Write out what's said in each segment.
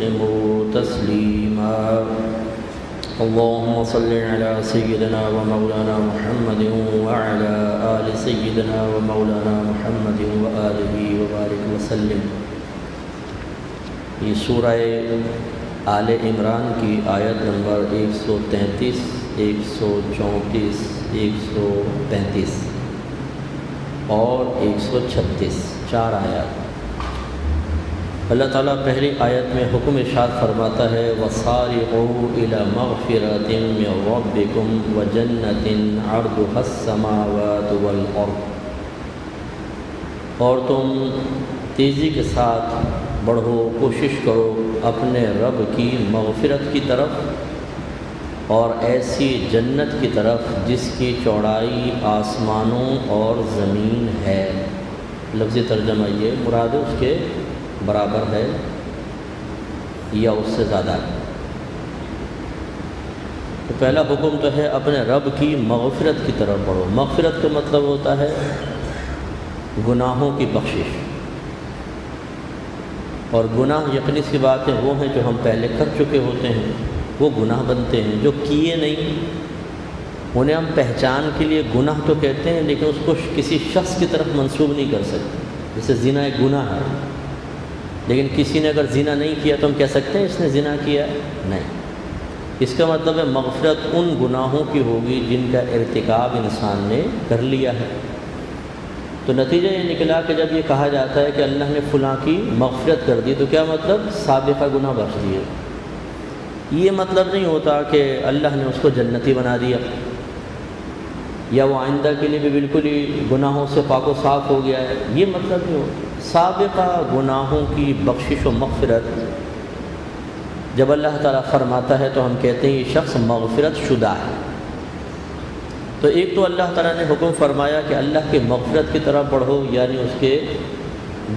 وسلموا تسليما اللهم صل على سيدنا ومولانا محمد وعلى آل سيدنا ومولانا محمد وآله وبارك وسلم۔ یہ سورہ آل عمران کی آیت نمبر 133، 134، 135 اور 136، 4 آیات۔ اللہ تعالیٰ پہلی آیت میں حکم ارشاد فرماتا ہے وَسَارِعُوا إِلَى مَغْفِرَةٍ مِّن رَّبِّكُمْ وَجَنَّةٍ عَرْضُهَا السَّمَاوَاتُ وَالْأَرْضُ، اور تم تیزی کے ساتھ بڑھو، کوشش کرو اپنے رب کی مغفرت کی طرف اور ایسی جنت کی طرف جس کی چوڑائی آسمانوں اور زمین ہے۔ لفظی ترجمہ یہ مراد اس کے برابر ہے یا اس سے زیادہ ہے۔ تو پہلا حکم تو ہے اپنے رب کی مغفرت کی طرف بڑھو۔ مغفرت کا مطلب ہوتا ہے گناہوں کی بخشش، اور گناہ یقینی سی بات ہے وہ ہیں جو ہم پہلے کر چکے ہوتے ہیں، وہ گناہ بنتے ہیں۔ جو کیے نہیں انہیں ہم پہچان کے لیے گناہ تو کہتے ہیں، لیکن اس کو کسی شخص کی طرف منسوب نہیں کر سکتے۔ جیسے زنا ایک گناہ ہے، لیکن کسی نے اگر زنا نہیں کیا تو ہم کہہ سکتے ہیں اس نے زنا کیا؟ نہیں۔ اس کا مطلب ہے مغفرت ان گناہوں کی ہوگی جن کا ارتکاب انسان نے کر لیا ہے۔ تو نتیجہ یہ نکلا کہ جب یہ کہا جاتا ہے کہ اللہ نے فلاں کی مغفرت کر دی، تو کیا مطلب؟ سابقہ گناہ بخش دیے۔ یہ مطلب نہیں ہوتا کہ اللہ نے اس کو جنتی بنا دیا، یا وہ آئندہ کے لیے بھی بالکل ہی گناہوں سے پاک و صاف ہو گیا ہے، یہ مطلب نہیں ہوتا۔ سابقہ گناہوں کی بخشش و مغفرت جب اللہ تعالیٰ فرماتا ہے تو ہم کہتے ہیں یہ شخص مغفرت شدہ ہے۔ تو ایک تو اللہ تعالیٰ نے حکم فرمایا کہ اللہ کے مغفرت کی طرف بڑھو، یعنی اس کے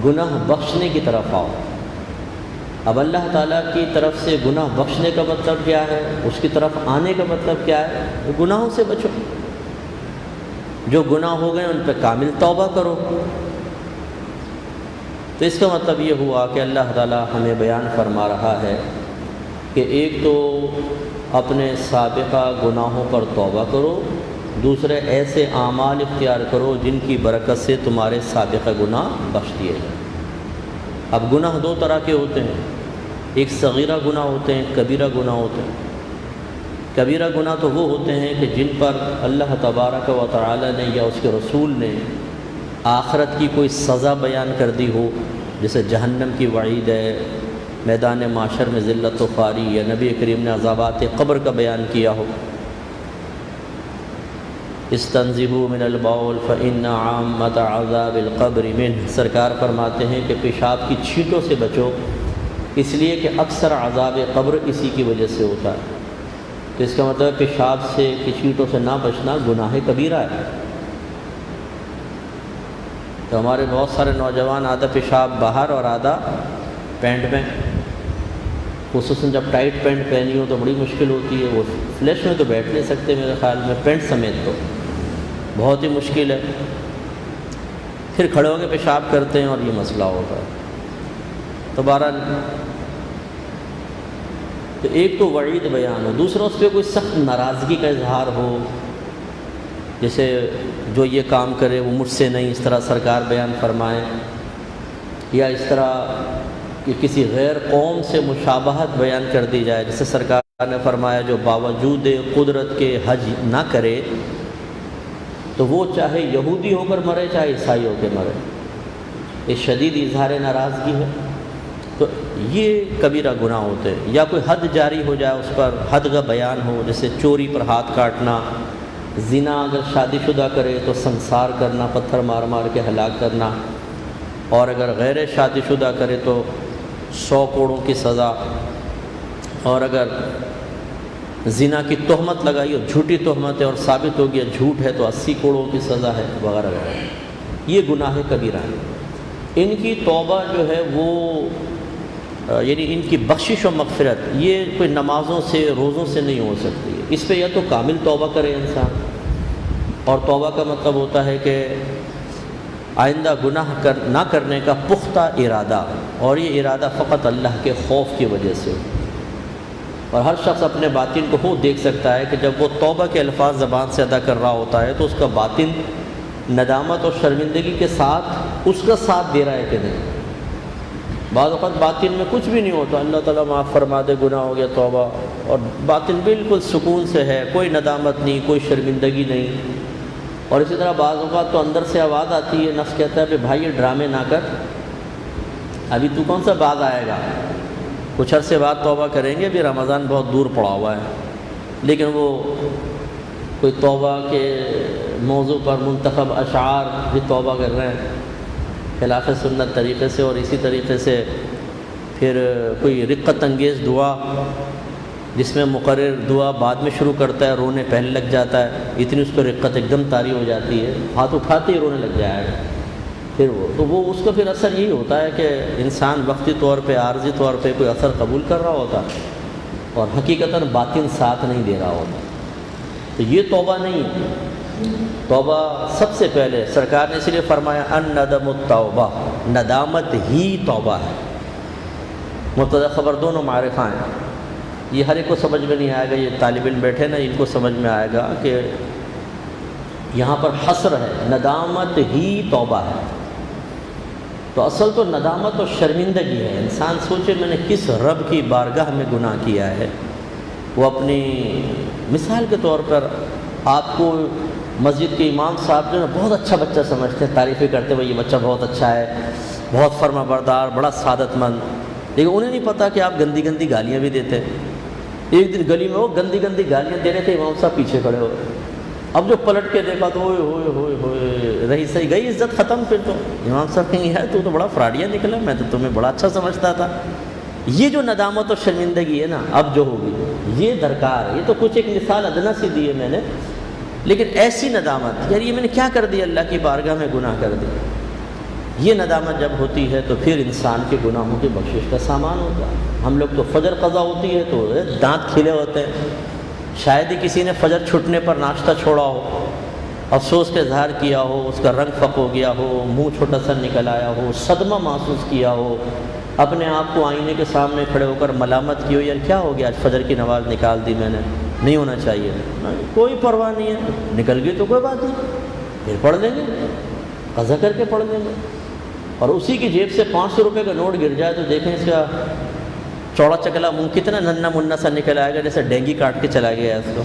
گناہ بخشنے کی طرف آؤ۔ اب اللہ تعالیٰ کی طرف سے گناہ بخشنے کا مطلب کیا ہے؟ اس کی طرف آنے کا مطلب کیا ہے؟ گناہوں سے بچو، جو گناہ ہو گئے ان پہ کامل توبہ کرو۔ تو اس کا مطلب یہ ہوا کہ اللہ تعالیٰ ہمیں بیان فرما رہا ہے کہ ایک تو اپنے سابقہ گناہوں پر توبہ کرو، دوسرے ایسے اعمال اختیار کرو جن کی برکت سے تمہارے سابقہ گناہ بخش دیے جائیں۔ اب گناہ دو طرح کے ہوتے ہیں، ایک صغیرہ گناہ ہوتے ہیں، کبیرہ گناہ ہوتے ہیں۔ کبیرہ گناہ تو وہ ہوتے ہیں کہ جن پر اللہ تبارک و تعالی نے یا اس کے رسول نے آخرت کی کوئی سزا بیان کر دی ہو، جیسے جہنم کی وعید ہے، میدان معاشر میں ذلت و خواری، یا نبی کریم نے عذابات قبر کا بیان کیا ہو۔ استنزہوا من البول فإن عامۃ عذاب القبر منہ، سرکار فرماتے ہیں کہ پیشاب کی چھینٹوں سے بچو، اس لیے کہ اکثر عذاب قبر اسی کی وجہ سے ہوتا ہے۔ تو اس کا مطلب پیشاب سے کی چھینٹوں سے نہ بچنا گناہ کبیرہ ہے۔ تو ہمارے بہت سارے نوجوان آدھا پیشاب باہر اور آدھا پینٹ میں، خصوصاً جب ٹائٹ پینٹ پہنی ہو تو بڑی مشکل ہوتی ہے، وہ فلیش میں تو بیٹھ نہیں سکتے میرے خیال میں، پینٹ سمیت تو بہت ہی مشکل ہے، پھر کھڑے ہو کے پیشاب کرتے ہیں اور یہ مسئلہ ہوتا ہے۔ تو بہرحال تو ایک تو وعید بیان ہو، دوسرا اس پہ کوئی سخت ناراضگی کا اظہار ہو، جیسے جو یہ کام کرے وہ مجھ سے نہیں، اس طرح سرکار بیان فرمائیں، یا اس طرح کہ کسی غیر قوم سے مشابہت بیان کر دی جائے، جیسے سرکار نے فرمایا جو باوجود قدرت کے حج نہ کرے تو وہ چاہے یہودی ہو کر مرے چاہے عیسائی ہو کے مرے، یہ شدید اظہار ناراضگی ہے۔ تو یہ کبیرہ گناہ ہوتے ہیں۔ یا کوئی حد جاری ہو جائے، اس پر حد کا بیان ہو، جیسے چوری پر ہاتھ کاٹنا، زنا اگر شادی شدہ کرے تو سنسار کرنا، پتھر مار مار کے ہلاک کرنا، اور اگر غیر شادی شدہ کرے تو 100 کوڑوں کی سزا، اور اگر زنا کی تہمت لگائی اور جھوٹی تہمت ہے اور ثابت ہو گیا جھوٹ ہے تو 80 کوڑوں کی سزا ہے، وغیرہ وغیرہ۔ یہ گناہ کبیرہ ہیں۔ ان کی توبہ جو ہے وہ یعنی ان کی بخشش و مغفرت یہ کوئی نمازوں سے روزوں سے نہیں ہو سکتی ہے۔ اس پہ یا تو کامل توبہ کرے انسان، اور توبہ کا مطلب ہوتا ہے کہ آئندہ گناہ نہ کرنے کا پختہ ارادہ، اور یہ ارادہ فقط اللہ کے خوف کی وجہ سے ہو۔ اور ہر شخص اپنے باطن کو خود دیکھ سکتا ہے کہ جب وہ توبہ کے الفاظ زبان سے ادا کر رہا ہوتا ہے تو اس کا باطن ندامت اور شرمندگی کے ساتھ اس کا ساتھ دے رہا ہے کہ نہیں۔ بعض اوقات باطن میں کچھ بھی نہیں ہوتا، اللہ تعالیٰ معاف فرما دے، گناہ ہو گیا، توبہ، اور باطن بالکل سکون سے ہے، کوئی ندامت نہیں، کوئی شرمندگی نہیں۔ اور اسی طرح بعض اوقات تو اندر سے آواز آتی ہے، نفس کہتا ہے کہ بھائی یہ ڈرامے نہ کر، ابھی تو کون سا باز آئے گا، کچھ عرصے بعد توبہ کریں گے، ابھی رمضان بہت دور پڑا ہوا ہے۔ لیکن وہ کوئی توبہ کے موضوع پر منتخب اشعار بھی توبہ کر رہے ہیں خلاف سنت طریقے سے، اور اسی طریقے سے پھر کوئی رقت انگیز دعا جس میں مقرر دعا بعد میں شروع کرتا ہے، رونے پہلے لگ جاتا ہے، اتنی اس کو رقت ایک دم طاری ہو جاتی ہے، ہاتھ اٹھاتے ہی رونے لگ جائے گا پھر وہ اس کا پھر اثر یہی ہوتا ہے کہ انسان وقتی طور پہ عارضی طور پہ کوئی اثر قبول کر رہا ہوتا اور حقیقتاً باطن ساتھ نہیں دے رہا ہوتا۔ تو یہ توبہ نہیں ہے۔ توبہ سب سے پہلے سرکار نے اس لیے فرمایا الندم التوبہ، ندامت ہی توبہ ہے۔ مبتدا خبر دونوں معرفہ ہیں، یہ ہر ایک کو سمجھ میں نہیں آئے گا، یہ طالب علم بیٹھے نا ان کو سمجھ میں آئے گا کہ یہاں پر حصر ہے، ندامت ہی توبہ ہے۔ تو اصل تو ندامت اور شرمندگی ہے۔ انسان سوچے میں نے کس رب کی بارگاہ میں گناہ کیا ہے۔ وہ اپنی مثال کے طور پر آپ کو مسجد کے امام صاحب جو ہے بہت اچھا بچہ سمجھتے ہیں، تعریفیں کرتے ہوئے یہ بچہ بہت اچھا ہے، بہت فرما بردار، بڑا سعادت مند، لیکن انہیں نہیں پتہ کہ آپ گندی گندی گالیاں بھی دیتے۔ ایک دن گلی میں وہ گندی گندی گالیاں دے رہے تھے، امام صاحب پیچھے کھڑے ہو، اب جو پلٹ کے دیکھا تو ہوئے ہوئے ہوئے ہوئے رہی صحیح گئی عزت ختم۔ پھر تو امام صاحب کہیں ہے تو بڑا فراڈیا نکلا، میں تو تمہیں بڑا اچھا سمجھتا تھا۔ یہ جو ندامت اور شرمندگی ہے نا اب جو ہوگی یہ درکار ہے۔ یہ تو کچھ ایک مثال ادنا سی دی ہے میں نے، لیکن ایسی ندامت یار یہ میں نے کیا کر دیا، اللہ کی بارگاہ میں گناہ کر دیا، یہ ندامت جب ہوتی ہے تو پھر انسان کے گناہوں کی بخشش کا سامان ہوتا ہے۔ ہم لوگ تو فجر قضا ہوتی ہے تو دانت کھلے ہوتے ہیں، شاید ہی کسی نے فجر چھٹنے پر ناشتہ چھوڑا ہو، افسوس کا اظہار کیا ہو، اس کا رنگ فق ہو گیا ہو، منہ چھوٹا سا نکل آیا ہو، صدمہ محسوس کیا ہو، اپنے آپ کو آئینے کے سامنے کھڑے ہو کر ملامت کی ہو، یار کیا ہو گیا آج فجر کی نماز نکال دی میں نے، نہیں ہونا چاہیے، کوئی پرواہ نہیں ہے، نکل گئی تو کوئی بات نہیں، پھر پڑھ لیں گے، قضا کر کے پڑھ لیں گے۔ اور اسی کی جیب سے 500 روپے کا نوٹ گر جائے تو دیکھیں اس کا چوڑا چکلا منہ کتنا ننھا منا سا نکل آئے گا، جیسے ڈینگی کاٹ کے چلا گیا ہے اس کو۔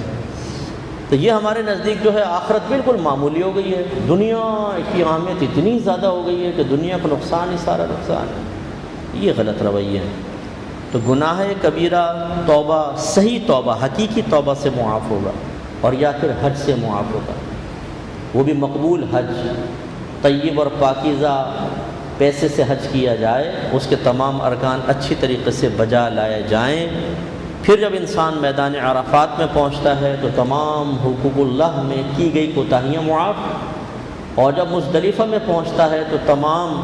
تو یہ ہمارے نزدیک جو ہے آخرت بالکل معمولی ہو گئی ہے، دنیا کی اہمیت اتنی زیادہ ہو گئی ہے کہ دنیا کا نقصان ہی سارا نقصان ہے۔ یہ غلط رویہ ہے۔ تو گناہ کبیرہ توبہ، صحیح توبہ، حقیقی توبہ سے معاف ہوگا، اور یا پھر حج سے معاف ہوگا، وہ بھی مقبول حج، طیب اور پاکیزہ پیسے سے حج کیا جائے، اس کے تمام ارکان اچھی طریقے سے بجا لائے جائیں۔ پھر جب انسان میدان عرفات میں پہنچتا ہے تو تمام حقوق اللہ میں کی گئی کوتاہیاں معاف، اور جب مزدلفہ میں پہنچتا ہے تو تمام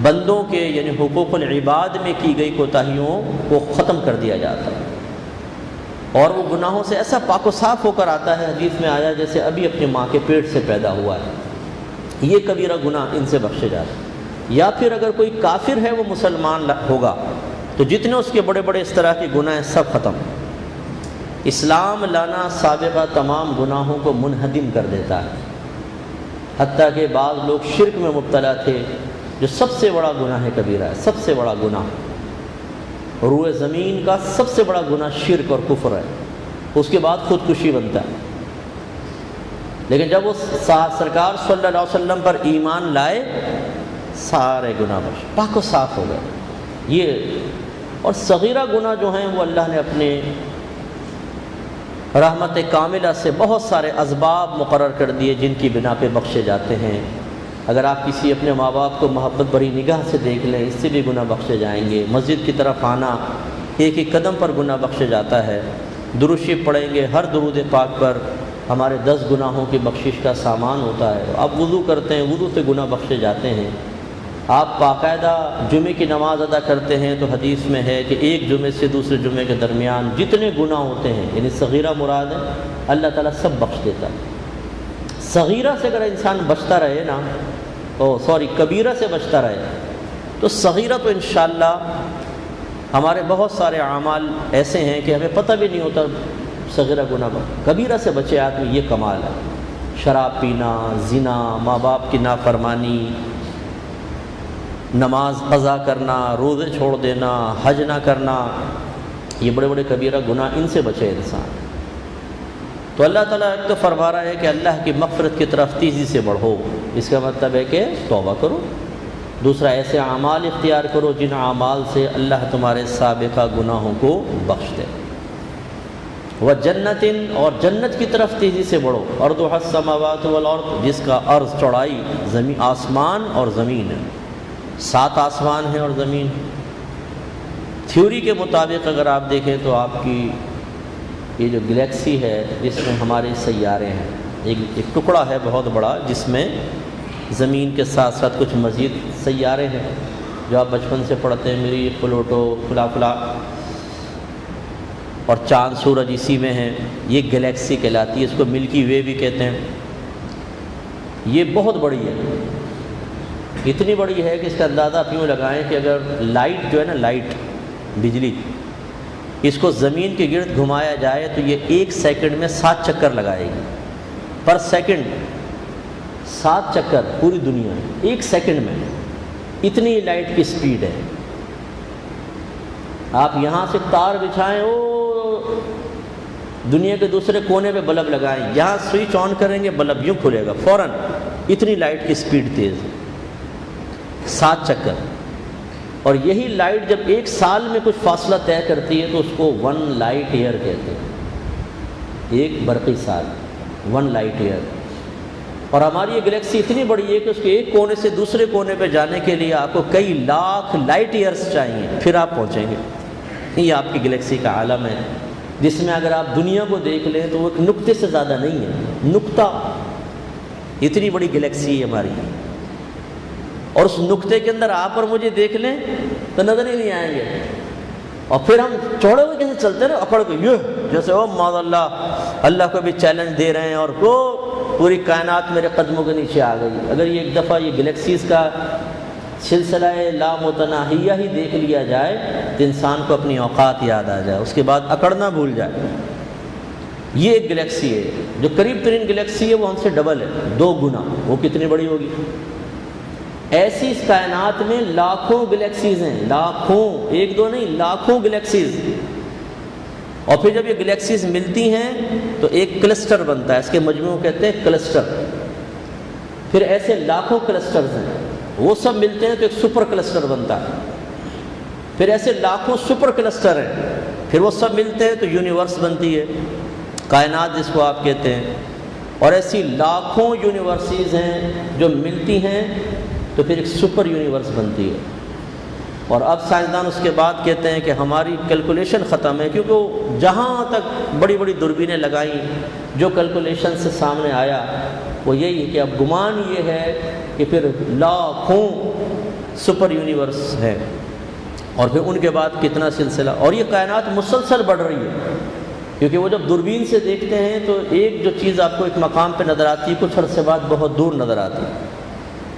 بندوں کے یعنی حقوق العباد میں کی گئی کوتاہیوں کو ختم کر دیا جاتا ہے، اور وہ گناہوں سے ایسا پاک و صاف ہو کر آتا ہے، حدیث میں آیا جیسے ابھی اپنی ماں کے پیٹ سے پیدا ہوا ہے۔ یہ کبیرہ گناہ ان سے بخشے جاتے ہیں۔ یا پھر اگر کوئی کافر ہے وہ مسلمان ہوگا تو جتنے اس کے بڑے بڑے اس طرح کے گناہ ہیں سب ختم۔ اسلام لانا سابقہ تمام گناہوں کو منہدم کر دیتا ہے، حتیٰ کہ بعض لوگ شرک میں مبتلا تھے، جو سب سے بڑا گناہ کبیرہ ہے، سب سے بڑا گناہ، روئے زمین کا سب سے بڑا گناہ شرک اور کفر ہے، اس کے بعد خودکشی بنتا ہے۔ لیکن جب وہ سرکار صلی اللہ علیہ وسلم پر ایمان لائے سارے گناہ بخش پاک و صاف ہو گئے۔ یہ اور صغیرہ گناہ جو ہیں وہ اللہ نے اپنے رحمت کاملہ سے بہت سارے اسباب مقرر کر دیے جن کی بنا پہ بخشے جاتے ہیں۔ اگر آپ کسی اپنے ماں باپ کو محبت بھری نگاہ سے دیکھ لیں، اس سے بھی گناہ بخشے جائیں گے۔ مسجد کی طرف آنا، ایک ایک قدم پر گناہ بخشے جاتا ہے۔ درود شریف پڑھیں گے، ہر درود پاک پر ہمارے 10 گناہوں کی بخشش کا سامان ہوتا ہے۔ آپ وضو کرتے ہیں، وضو سے گناہ بخشے جاتے ہیں۔ آپ باقاعدہ جمعے کی نماز ادا کرتے ہیں تو حدیث میں ہے کہ ایک جمعے سے دوسرے جمعے کے درمیان جتنے گناہ ہوتے ہیں، یعنی صغیرہ مراد ہے، اللہ تعالیٰ سب بخش دیتا ہے۔ صغیرہ سے اگر انسان بچتا رہے نا، کبیرہ سے بچتا رہے تو صغیرہ تو انشاءاللہ ہمارے بہت سارے اعمال ایسے ہیں کہ ہمیں پتہ بھی نہیں ہوتا صغیرہ گناہ، کبیرہ سے بچے آدمی، یہ کمال ہے۔ شراب پینا، زنا، ماں باپ کی نافرمانی، نماز قضا کرنا، روزے چھوڑ دینا، حج نہ کرنا، یہ بڑے بڑے کبیرہ گناہ، ان سے بچے انسان۔ تو اللہ تعالیٰ ایک تو فرما رہا ہے کہ اللہ کی مغفرت کی طرف تیزی سے بڑھو، اس کا مطلب ہے کہ توبہ کرو۔ دوسرا، ایسے اعمال اختیار کرو جن اعمال سے اللہ تمہارے سابقہ گناہوں کو بخش دے۔ وجنت، اور جنت کی طرف تیزی سے بڑھو۔ ارضها السماوات والارض، جس کا عرض چوڑائی زمین، آسمان اور زمین ہے، 7 آسمان ہیں اور زمین۔ تھیوری کے مطابق اگر آپ دیکھیں تو آپ کی یہ جو گلیکسی ہے جس میں ہمارے سیارے ہیں، ایک ٹکڑا ہے بہت بڑا جس میں زمین کے ساتھ ساتھ کچھ مزید سیارے ہیں جو آپ بچپن سے پڑھتے ہیں، مریخ، پلوٹو، فلا فلا، اور چاند سورج اسی میں ہیں۔ یہ گلیکسی کہلاتی ہے، اس کو ملکی وے بھی کہتے ہیں۔ یہ بہت بڑی ہے، اتنی بڑی ہے کہ اس کا اندازہ آپ یوں لگائیں کہ اگر لائٹ جو ہے نا، لائٹ بجلی، اس کو زمین کے گرد گھمایا جائے تو یہ 1 سیکنڈ میں 7 چکر لگائے گی، پر سیکنڈ 7 چکر پوری دنیا میں 1 سیکنڈ میں، اتنی لائٹ کی سپیڈ ہے۔ آپ یہاں سے تار بچھائیں، او دنیا کے دوسرے کونے پہ بلب لگائیں، یہاں سوئچ آن کریں گے بلب یوں کھلے گا فوراً، اتنی لائٹ کی سپیڈ تیز ہے، 7 چکر۔ اور یہی لائٹ جب 1 سال میں کچھ فاصلہ طے کرتی ہے تو اس کو 1 لائٹ ایئر کہتے ہیں، 1 برقی سال، 1 لائٹ ایئر۔ اور ہماری یہ گلیکسی اتنی بڑی ہے کہ اس کے ایک کونے سے دوسرے کونے پہ جانے کے لیے آپ کو کئی لاکھ لائٹ ایئرس چاہیے، پھر آپ پہنچیں گے۔ یہ آپ کی گلیکسی کا عالم ہے، جس میں اگر آپ دنیا کو دیکھ لیں تو وہ ایک نقطے سے زیادہ نہیں ہے، نقطہ، اتنی بڑی گلیکسی ہے ہماری۔ اور اس نقطے کے اندر آپ اور مجھے دیکھ لیں تو نظر ہی نہیں آئیں گے، اور پھر ہم چوڑے ہوئے کیسے چلتے رہے اکڑ کے، یہ جیسے او معاذ اللہ کو بھی چیلنج دے رہے ہیں اور وہ پوری کائنات میرے قدموں کے نیچے آ گئی۔ اگر یہ ایک دفعہ یہ گلیکسیز کا سلسلہ لامتناہیہ ہی دیکھ لیا جائے تو انسان کو اپنی اوقات یاد آ جائے، اس کے بعد اکڑنا بھول جائے۔ یہ ایک گلیکسی ہے جو قریب ترین گلیکسی ہے، وہ ہم سے ڈبل ہے، 2 گنا۔ وہ کتنی بڑی ہوگی؟ ایسی اس کائنات میں لاکھوں گلیکسیز ہیں، لاکھوں، 1 2 نہیں، لاکھوں گلیکسیز۔ اور پھر جب یہ گلیکسیز ملتی ہیں تو ایک کلسٹر بنتا ہے، اس کے مجموع کہتے ہیں کلسٹر۔ پھر ایسے لاکھوں کلسٹرز ہیں، وہ سب ملتے ہیں تو ایک سپر کلسٹر بنتا ہے۔ پھر ایسے لاکھوں سپر کلسٹر ہیں، پھر وہ سب ملتے ہیں تو یونیورس بنتی ہے، کائنات جس کو آپ کہتے ہیں۔ اور ایسی لاکھوں یونیورسز ہیں جو ملتی ہیں تو پھر ایک سپر یونیورس بنتی ہے۔ اور اب سائنسدان اس کے بعد کہتے ہیں کہ ہماری کیلکولیشن ختم ہے، کیونکہ وہ جہاں تک بڑی بڑی دوربینیں لگائیں، جو کیلکولیشن سے سامنے آیا وہ یہی ہے کہ اب گمان یہ ہے کہ پھر لاکھوں سپر یونیورس ہیں، اور پھر ان کے بعد کتنا سلسلہ، اور یہ کائنات مسلسل بڑھ رہی ہے، کیونکہ وہ جب دوربین سے دیکھتے ہیں تو ایک جو چیز آپ کو ایک مقام پہ نظر آتی ہے، کچھ عرصے بعد بہت دور نظر آتی ہے۔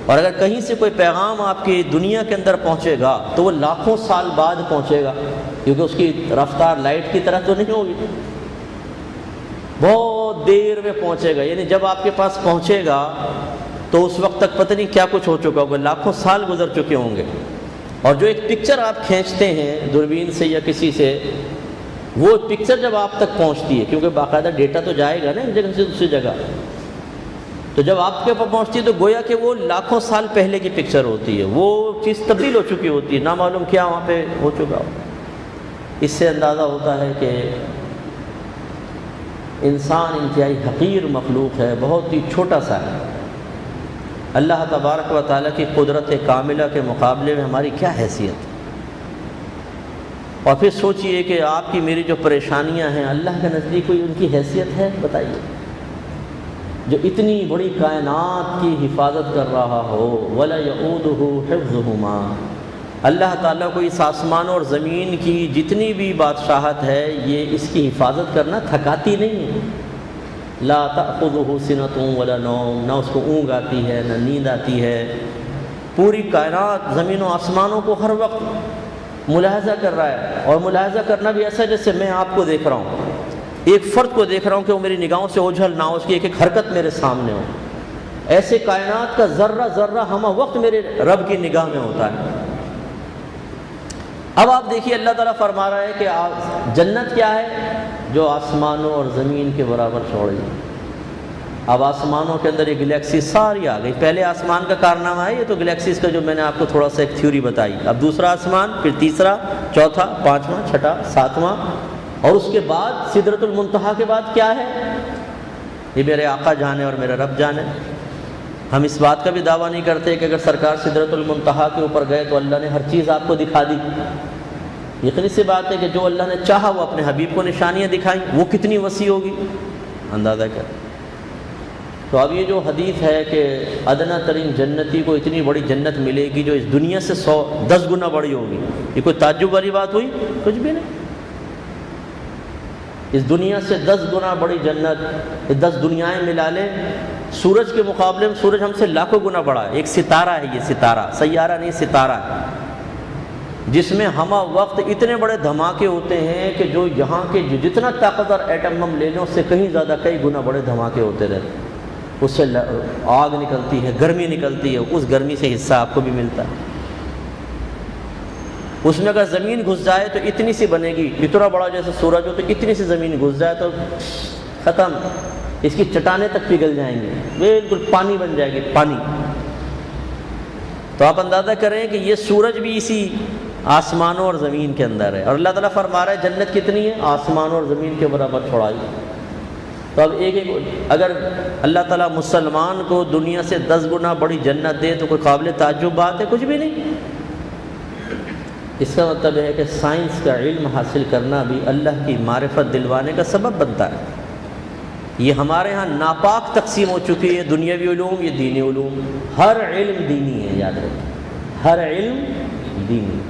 اور اگر کہیں سے کوئی پیغام آپ کی دنیا کے اندر پہنچے گا تو وہ لاکھوں سال بعد پہنچے گا، کیونکہ اس کی رفتار لائٹ کی طرح تو نہیں ہوگی، بہت دیر میں پہنچے گا۔ یعنی جب آپ کے پاس پہنچے گا تو اس وقت تک پتہ نہیں کیا کچھ ہو چکا ہوگا، لاکھوں سال گزر چکے ہوں گے۔ اور جو ایک پکچر آپ کھینچتے ہیں دوربین سے یا کسی سے، وہ پکچر جب آپ تک پہنچتی ہے، کیونکہ باقاعدہ ڈیٹا تو جائے گا نا ایک جگہ سے دوسری جگہ، تو جب آپ کے پاس پہنچتی ہے تو گویا کہ وہ لاکھوں سال پہلے کی پکچر ہوتی ہے، وہ چیز تبدیل ہو چکی ہوتی ہے، نامعلوم کیا وہاں پہ ہو چکا ہو۔ اس سے اندازہ ہوتا ہے کہ انسان انتہائی حقیر مخلوق ہے، بہت ہی چھوٹا سا ہے۔ اللہ تبارک و تعالیٰ کی قدرت کاملہ کے مقابلے میں ہماری کیا حیثیت ہے؟ اور پھر سوچئے کہ آپ کی میری جو پریشانیاں ہیں، اللہ کے نزدیک کوئی ان کی حیثیت ہے؟ بتائیے، جو اتنی بڑی کائنات کی حفاظت کر رہا ہو، وَلَا يَئُودُهُ حِفْظُهُمَا، اللہ تعالیٰ کو اس آسمان اور زمین کی جتنی بھی بادشاہت ہے، یہ اس کی حفاظت کرنا تھکاتی نہیں ہے۔ لا تأخذه سنة ولا نوم، نہ اس کو اونگ آتی ہے نہ نیند آتی ہے، پوری کائنات زمین و آسمانوں کو ہر وقت ملاحظہ کر رہا ہے، اور ملاحظہ کرنا بھی ایسا جیسے میں آپ کو دیکھ رہا ہوں، ایک فرد کو دیکھ رہا ہوں کہ وہ میری نگاہوں سے اوجھل نہ ہو، اس کی ایک ایک حرکت میرے سامنے ہو۔ ایسے کائنات کا ذرہ ذرہ ہمہ وقت میرے رب کی نگاہ میں ہوتا ہے۔ اب آپ دیکھیے اللہ تعالیٰ فرما رہا ہے کہ جنت کیا ہے؟ جو آسمانوں اور زمین کے برابر چوڑی ہے۔ اب آسمانوں کے اندر یہ گلیکسی ساری آ گئی۔ پہلے آسمان کا کارنامہ ہے یہ تو گلیکسیز کا، جو میں نے آپ کو تھوڑا سا ایک تھیوری بتائی۔ اب دوسرا آسمان، پھر تیسرا، چوتھا، پانچواں، چھٹا، ساتواں، اور اس کے بعد سدرۃ المنتہا کے بعد کیا ہے؟ یہ میرے آقا جانے اور میرا رب جانے۔ ہم اس بات کا بھی دعویٰ نہیں کرتے کہ اگر سرکار سدرۃ المنتہا کے اوپر گئے تو اللہ نے ہر چیز آپ کو دکھا دی۔ یقینی سی بات ہے کہ جو اللہ نے چاہا وہ اپنے حبیب کو نشانیاں دکھائیں، وہ کتنی وسیع ہوگی اندازہ کر۔ تو اب یہ جو حدیث ہے کہ ادنا ترین جنتی کو اتنی بڑی جنت ملے گی جو اس دنیا سے 10 گنا بڑی ہوگی، یہ کوئی تعجب والی بات ہوئی؟ کچھ بھی نہیں۔ اس دنیا سے 10 گنا بڑی جنت، 10 دنیایں ملا لیں، سورج کے مقابلے میں سورج ہم سے لاکھوں گنا بڑا ہے۔ ایک ستارہ ہے، یہ ستارہ، سیارہ نہیں ستارہ ہے، جس میں ہمہ وقت اتنے بڑے دھماکے ہوتے ہیں کہ جو یہاں کے جتنا طاقتور ایٹم ہم لے لیں اس سے کہیں زیادہ کئی گنا بڑے دھماکے ہوتے رہتے ہیں۔ اس سے آگ نکلتی ہے، گرمی نکلتی ہے، اس گرمی سے حصہ آپ کو بھی ملتا ہے۔ اس میں اگر زمین گھس جائے تو اتنی سی بنے گی، اتنا بڑا جیسے سورج ہو تو اتنی سی زمین گھس جائے تو ختم، اس کی چٹانیں تک پگھل جائیں گی، بالکل پانی بن جائے گی، پانی۔ تو آپ اندازہ کریں کہ یہ سورج بھی اسی آسمانوں اور زمین کے اندر ہے، اور اللہ تعالیٰ فرما رہا ہے جنت کتنی ہے؟ آسمانوں اور زمین کے برابر چوڑائی۔ تو اب ایک اگر اللہ تعالیٰ مسلمان کو دنیا سے 10 گنا بڑی جنت دے تو کوئی قابل تعجب بات ہے؟ کچھ بھی نہیں۔ اس کا مطلب ہے کہ سائنس کا علم حاصل کرنا بھی اللہ کی معرفت دلوانے کا سبب بنتا ہے۔ یہ ہمارے ہاں ناپاک تقسیم ہو چکی ہے، دنیاوی علوم، یہ دینی علوم۔ ہر علم دینی ہے، یاد رکھیں، ہر علم دینی۔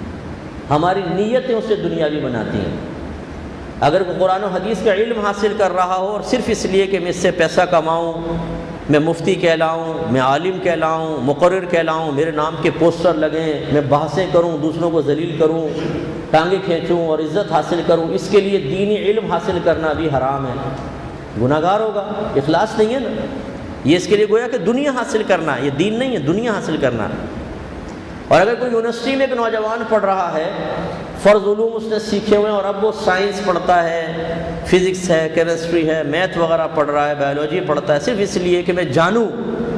ہماری نیتیں اسے دنیاوی بناتی ہیں۔ اگر کوئی قرآن و حدیث کا علم حاصل کر رہا ہو اور صرف اس لیے کہ میں اس سے پیسہ کماؤں، میں مفتی کہلاؤں، میں عالم کہلاؤں، مقرر کہلاؤں، میرے نام کے پوسٹر لگیں، میں بحثیں کروں، دوسروں کو ذلیل کروں، ٹانگیں کھینچوں اور عزت حاصل کروں، اس کے لیے دینی علم حاصل کرنا بھی حرام ہے، گناہ گار ہوگا، اخلاص نہیں ہے نا۔ یہ اس کے لیے گویا کہ دنیا حاصل کرنا ہے، یہ دین نہیں ہے، دنیا حاصل کرنا ہے۔ اور اگر کوئی یونیورسٹی میں ایک نوجوان پڑھ رہا ہے، فرض علوم اس نے سیکھے ہوئے ہیں اور اب وہ سائنس پڑھتا ہے، فزکس ہے، کیمسٹری ہے، میتھ وغیرہ پڑھ رہا ہے، بایولوجی پڑھتا ہے، صرف اس لیے کہ میں جانوں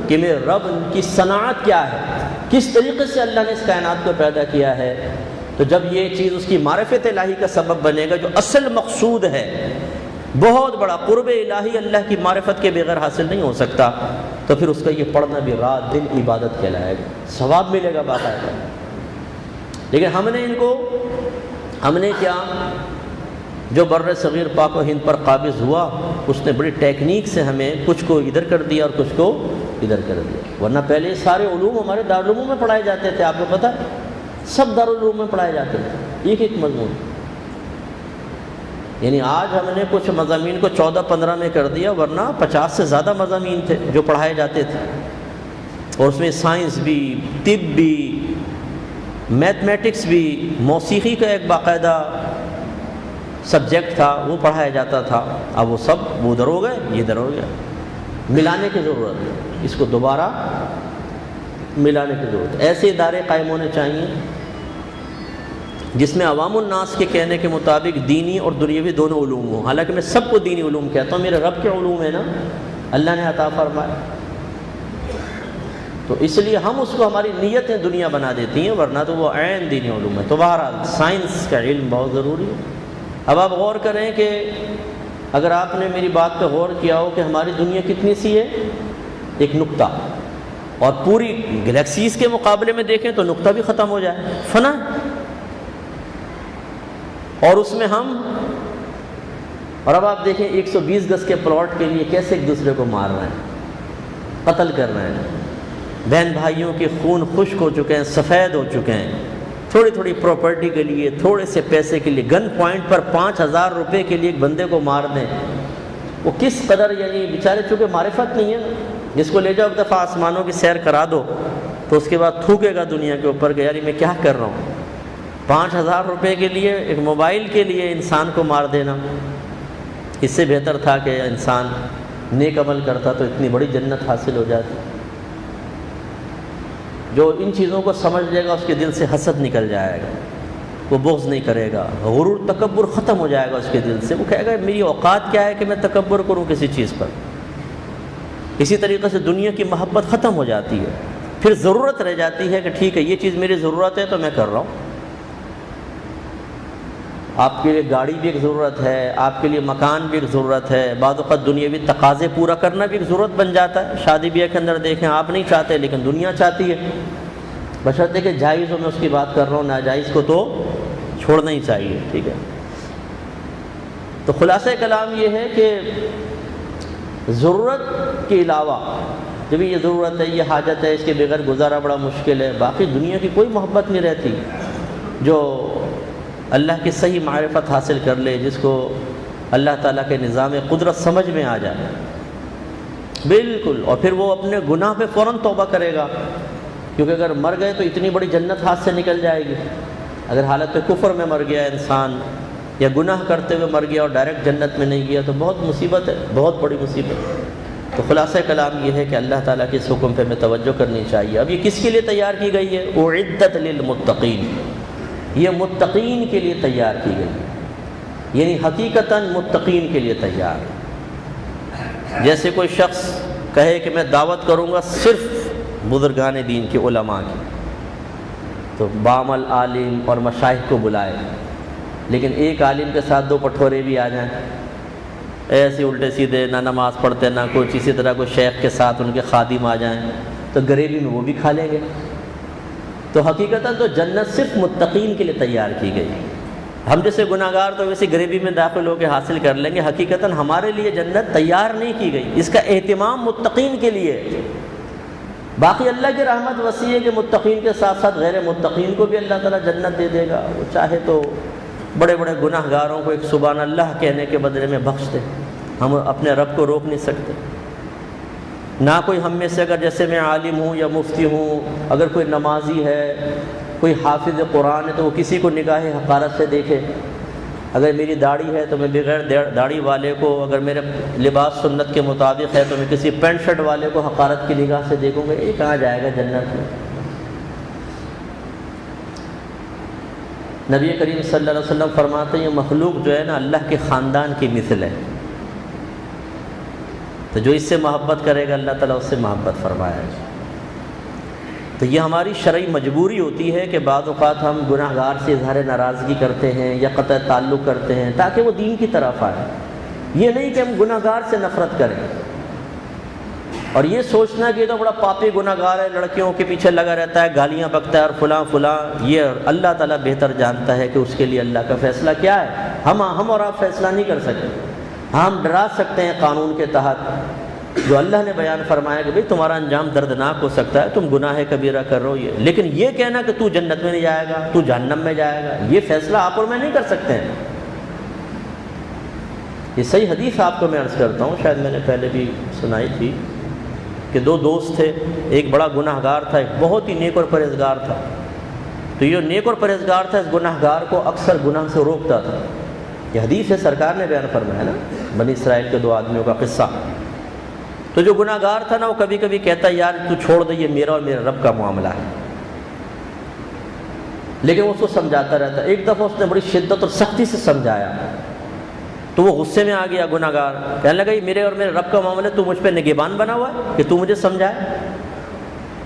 کہ میرے رب کی صنعت کیا ہے، کس طریقے سے اللہ نے اس کائنات کو پیدا کیا ہے، تو جب یہ چیز اس کی معرفت الہی کا سبب بنے گا، جو اصل مقصود ہے، بہت بڑا قرب الہی اللہ کی معرفت کے بغیر حاصل نہیں ہو سکتا، تو پھر اس کا یہ پڑھنا بھی رات دن عبادت کہلائے گا، ثواب ملے گا باقاعدہ۔ لیکن ہم نے کیا، جو بر صغیر پاک و ہند پر قابض ہوا، اس نے بڑی ٹیکنیک سے ہمیں کچھ کو ادھر کر دیا اور کچھ کو ادھر کر دیا۔ ورنہ پہلے سارے علوم ہمارے دارالعلوم میں پڑھائے جاتے تھے، آپ کو پتہ ہے، سب دارالعلوم میں پڑھائے جاتے تھے، ایک مضمون۔ یعنی آج ہم نے کچھ مضامین کو 14-15 میں کر دیا، ورنہ 50 سے زیادہ مضامین تھے جو پڑھائے جاتے تھے، اور اس میں سائنس بھی، طب بھی، میتھمیٹکس بھی، موسیقی کا ایک باقاعدہ سبجیکٹ تھا وہ پڑھایا جاتا تھا۔ اب وہ سب وہ ادھر ہو گئے، یہ ادھر ہو گیا، ملانے کی ضرورت ہے، اس کو دوبارہ ملانے کی ضرورت ہے۔ ایسے ادارے قائم ہونے چاہیے جس میں عوام الناس کے کہنے کے مطابق دینی اور دنیاوی دونوں علوم ہوں۔ حالانکہ میں سب کو دینی علوم کہتا ہوں، میرے رب کے علوم ہے نا، اللہ نے عطا فرمایا، تو اس لیے ہم اس کو ہماری نیتیں دنیا بنا دیتی ہیں، ورنہ تو وہ عین دینی علوم ہے۔ تو بہرحال سائنس کا علم بہت ضروری ہے۔ اب آپ غور کریں کہ اگر آپ نے میری بات پہ غور کیا ہو کہ ہماری دنیا کتنی سی ہے، ایک نقطہ، اور پوری گلیکسیز کے مقابلے میں دیکھیں تو نقطہ بھی ختم ہو جائے، فنا ہے، اور اس میں ہم، اور اب آپ دیکھیں 120 گز کے پلاٹ کے لیے کیسے ایک دوسرے کو مار رہے ہیں، قتل کر رہے ہیں، بہن بھائیوں کے خون خشک ہو چکے ہیں، سفید ہو چکے ہیں، تھوڑی تھوڑی پراپرٹی کے لیے، تھوڑے سے پیسے کے لیے، گن پوائنٹ پر 5000 روپے کے لیے ایک بندے کو مار دیں، وہ کس قدر، یعنی بیچارے چونکہ معرفت نہیں ہے، جس کو لے جاؤ ایک دفعہ آسمانوں کی سیر کرا دو، تو اس کے بعد تھوکے گا دنیا کے اوپر کہ یار میں کیا کر رہا ہوں، 5,000 روپے کے لیے، ایک موبائل کے لیے انسان کو مار دینا۔ اس سے بہتر تھا کہ انسان نیک عمل کرتا تو اتنی بڑی جنت حاصل ہو جاتی۔ جو ان چیزوں کو سمجھ لے گا اس کے دل سے حسد نکل جائے گا، وہ بغض نہیں کرے گا، غرور تکبر ختم ہو جائے گا اس کے دل سے۔ وہ کہے گا میری اوقات کیا ہے کہ میں تکبر کروں کسی چیز پر۔ اسی طریقے سے دنیا کی محبت ختم ہو جاتی ہے، پھر ضرورت رہ جاتی ہے کہ ٹھیک ہے یہ چیز میری ضرورت ہے تو میں کر رہا ہوں۔ آپ کے لیے گاڑی بھی ایک ضرورت ہے، آپ کے لیے مکان بھی ایک ضرورت ہے، بعض اوقات دنیاوی تقاضے پورا کرنا بھی ایک ضرورت بن جاتا ہے۔ شادی بیاہ کے اندر دیکھیں، آپ نہیں چاہتے لیکن دنیا چاہتی ہے، بشرطے کہ جائز ہو، میں اس کی بات کر رہا ہوں، ناجائز کو تو چھوڑنا ہی چاہیے، ٹھیک ہے۔ تو خلاصہ کلام یہ ہے کہ ضرورت کے علاوہ جب یہ ضرورت ہے، یہ حاجت ہے، اس کے بغیر گزارا بڑا مشکل ہے، باقی دنیا کی کوئی محبت نہیں رہتی۔ جو اللہ کی صحیح معرفت حاصل کر لے، جس کو اللہ تعالیٰ کے نظام قدرت سمجھ میں آ جائے بالکل، اور پھر وہ اپنے گناہ پہ فوراً توبہ کرے گا، کیونکہ اگر مر گئے تو اتنی بڑی جنت ہاتھ سے نکل جائے گی۔ اگر حالت کفر میں مر گیا انسان یا گناہ کرتے ہوئے مر گیا اور ڈائریکٹ جنت میں نہیں گیا تو بہت مصیبت ہے، بہت بڑی مصیبت۔ تو خلاصہ کلام یہ ہے کہ اللہ تعالیٰ کے اس حکم پہ ہمیں توجہ کرنی چاہیے۔ اب یہ کس کے لیے تیار کی گئی ہے؟ اعدت للمتقین، یہ متقین کے لیے تیار کی گئی، یعنی حقیقتاً متقین کے لیے تیار۔ جیسے کوئی شخص کہے کہ میں دعوت کروں گا صرف بزرگان دین کے، علماء کی، تو بعمل عالم اور مشائخ کو بلائے، لیکن ایک عالم کے ساتھ 2 پٹھورے بھی آ جائیں، ایسے الٹے سیدھے، نہ نماز پڑھتے نہ کچھ، اسی طرح کوئی شیخ کے ساتھ ان کے خادم آ جائیں تو غریبی میں وہ بھی کھا لیں گے۔ تو حقیقتاً تو جنت صرف متقین کے لیے تیار کی گئی۔ ہم جیسے گناہ گار تو ویسے غریبی میں داخل ہو کے حاصل کر لیں گے، حقیقتاً ہمارے لیے جنت تیار نہیں کی گئی، اس کا اہتمام متقین کے لیے۔ باقی اللہ کی رحمت وسیع ہے کہ متقین کے ساتھ ساتھ غیر متقین کو بھی اللہ تعالیٰ جنت دے دے گا۔ وہ چاہے تو بڑے بڑے گناہ گاروں کو ایک سبحان اللہ کہنے کے بدلے میں بخش دے، ہم اپنے رب کو روک نہیں سکتے۔ نہ کوئی ہم میں سے، اگر جیسے میں عالم ہوں یا مفتی ہوں، اگر کوئی نمازی ہے، کوئی حافظ قرآن ہے تو وہ کسی کو نگاہ حقارت سے دیکھے۔ اگر میری داڑھی ہے تو میں بغیر داڑھی والے کو، اگر میرے لباس سنت کے مطابق ہے تو میں کسی پینٹ شرٹ والے کو حقارت کی نگاہ سے دیکھوں گا، یہ کہاں جائے گا جنت میں؟ نبی کریم صلی اللہ علیہ وسلم فرماتے ہیں یہ مخلوق جو ہے نا اللہ کے خاندان کی مثل ہے، تو جو اس سے محبت کرے گا اللہ تعالیٰ اس سے محبت فرمائے گا۔ تو یہ ہماری شرعی مجبوری ہوتی ہے کہ بعض اوقات ہم گناہ گار سے اظہار ناراضگی کرتے ہیں یا قطع تعلق کرتے ہیں تاکہ وہ دین کی طرف آئے، یہ نہیں کہ ہم گناہ گار سے نفرت کریں اور یہ سوچنا کہ یہ تو بڑا پاپی گناہ گار ہے، لڑکیوں کے پیچھے لگا رہتا ہے، گالیاں بکتا ہے اور فلاں فلاں۔ یہ اللہ تعالیٰ بہتر جانتا ہے کہ اس کے لیے اللہ کا فیصلہ کیا ہے، ہم اور آپ فیصلہ نہیں کر سکتے۔ ہم ڈرا سکتے ہیں قانون کے تحت، جو اللہ نے بیان فرمایا کہ بھئی تمہارا انجام دردناک ہو سکتا ہے، تم گناہ کبیرہ کر رہو، یہ لیکن یہ کہنا کہ تو جنت میں نہیں جائے گا، تو جہنم میں جائے گا، یہ فیصلہ آپ اور میں نہیں کر سکتے ہیں۔ یہ صحیح حدیث آپ کو میں عرض کرتا ہوں، شاید میں نے پہلے بھی سنائی تھی کہ 2 دوست تھے، ایک بڑا گناہ گار تھا، ایک بہت ہی نیک اور پرہیزگار تھا۔ تو یہ نیک اور پرہیزگار تھا اس گناہ گار کو اکثر گناہ سے روکتا تھا۔ یہ حدیث ہے، سرکار نے بیان فرمایا نا، بنی اسرائیل کے 2 آدمیوں کا قصہ۔ تو جو گناہ گار تھا نا وہ کبھی کبھی کہتا یار تو چھوڑ دے، یہ میرا اور میرے رب کا معاملہ ہے، لیکن وہ اس کو سمجھاتا رہتا۔ ایک دفعہ اس نے بڑی شدت اور سختی سے سمجھایا تو وہ غصے میں آ گیا گناہ گار، کہنے لگا یہ میرے اور میرے رب کا معاملہ ہے، تو مجھ پہ نگہبان بنا ہوا ہے کہ تو مجھے سمجھائے۔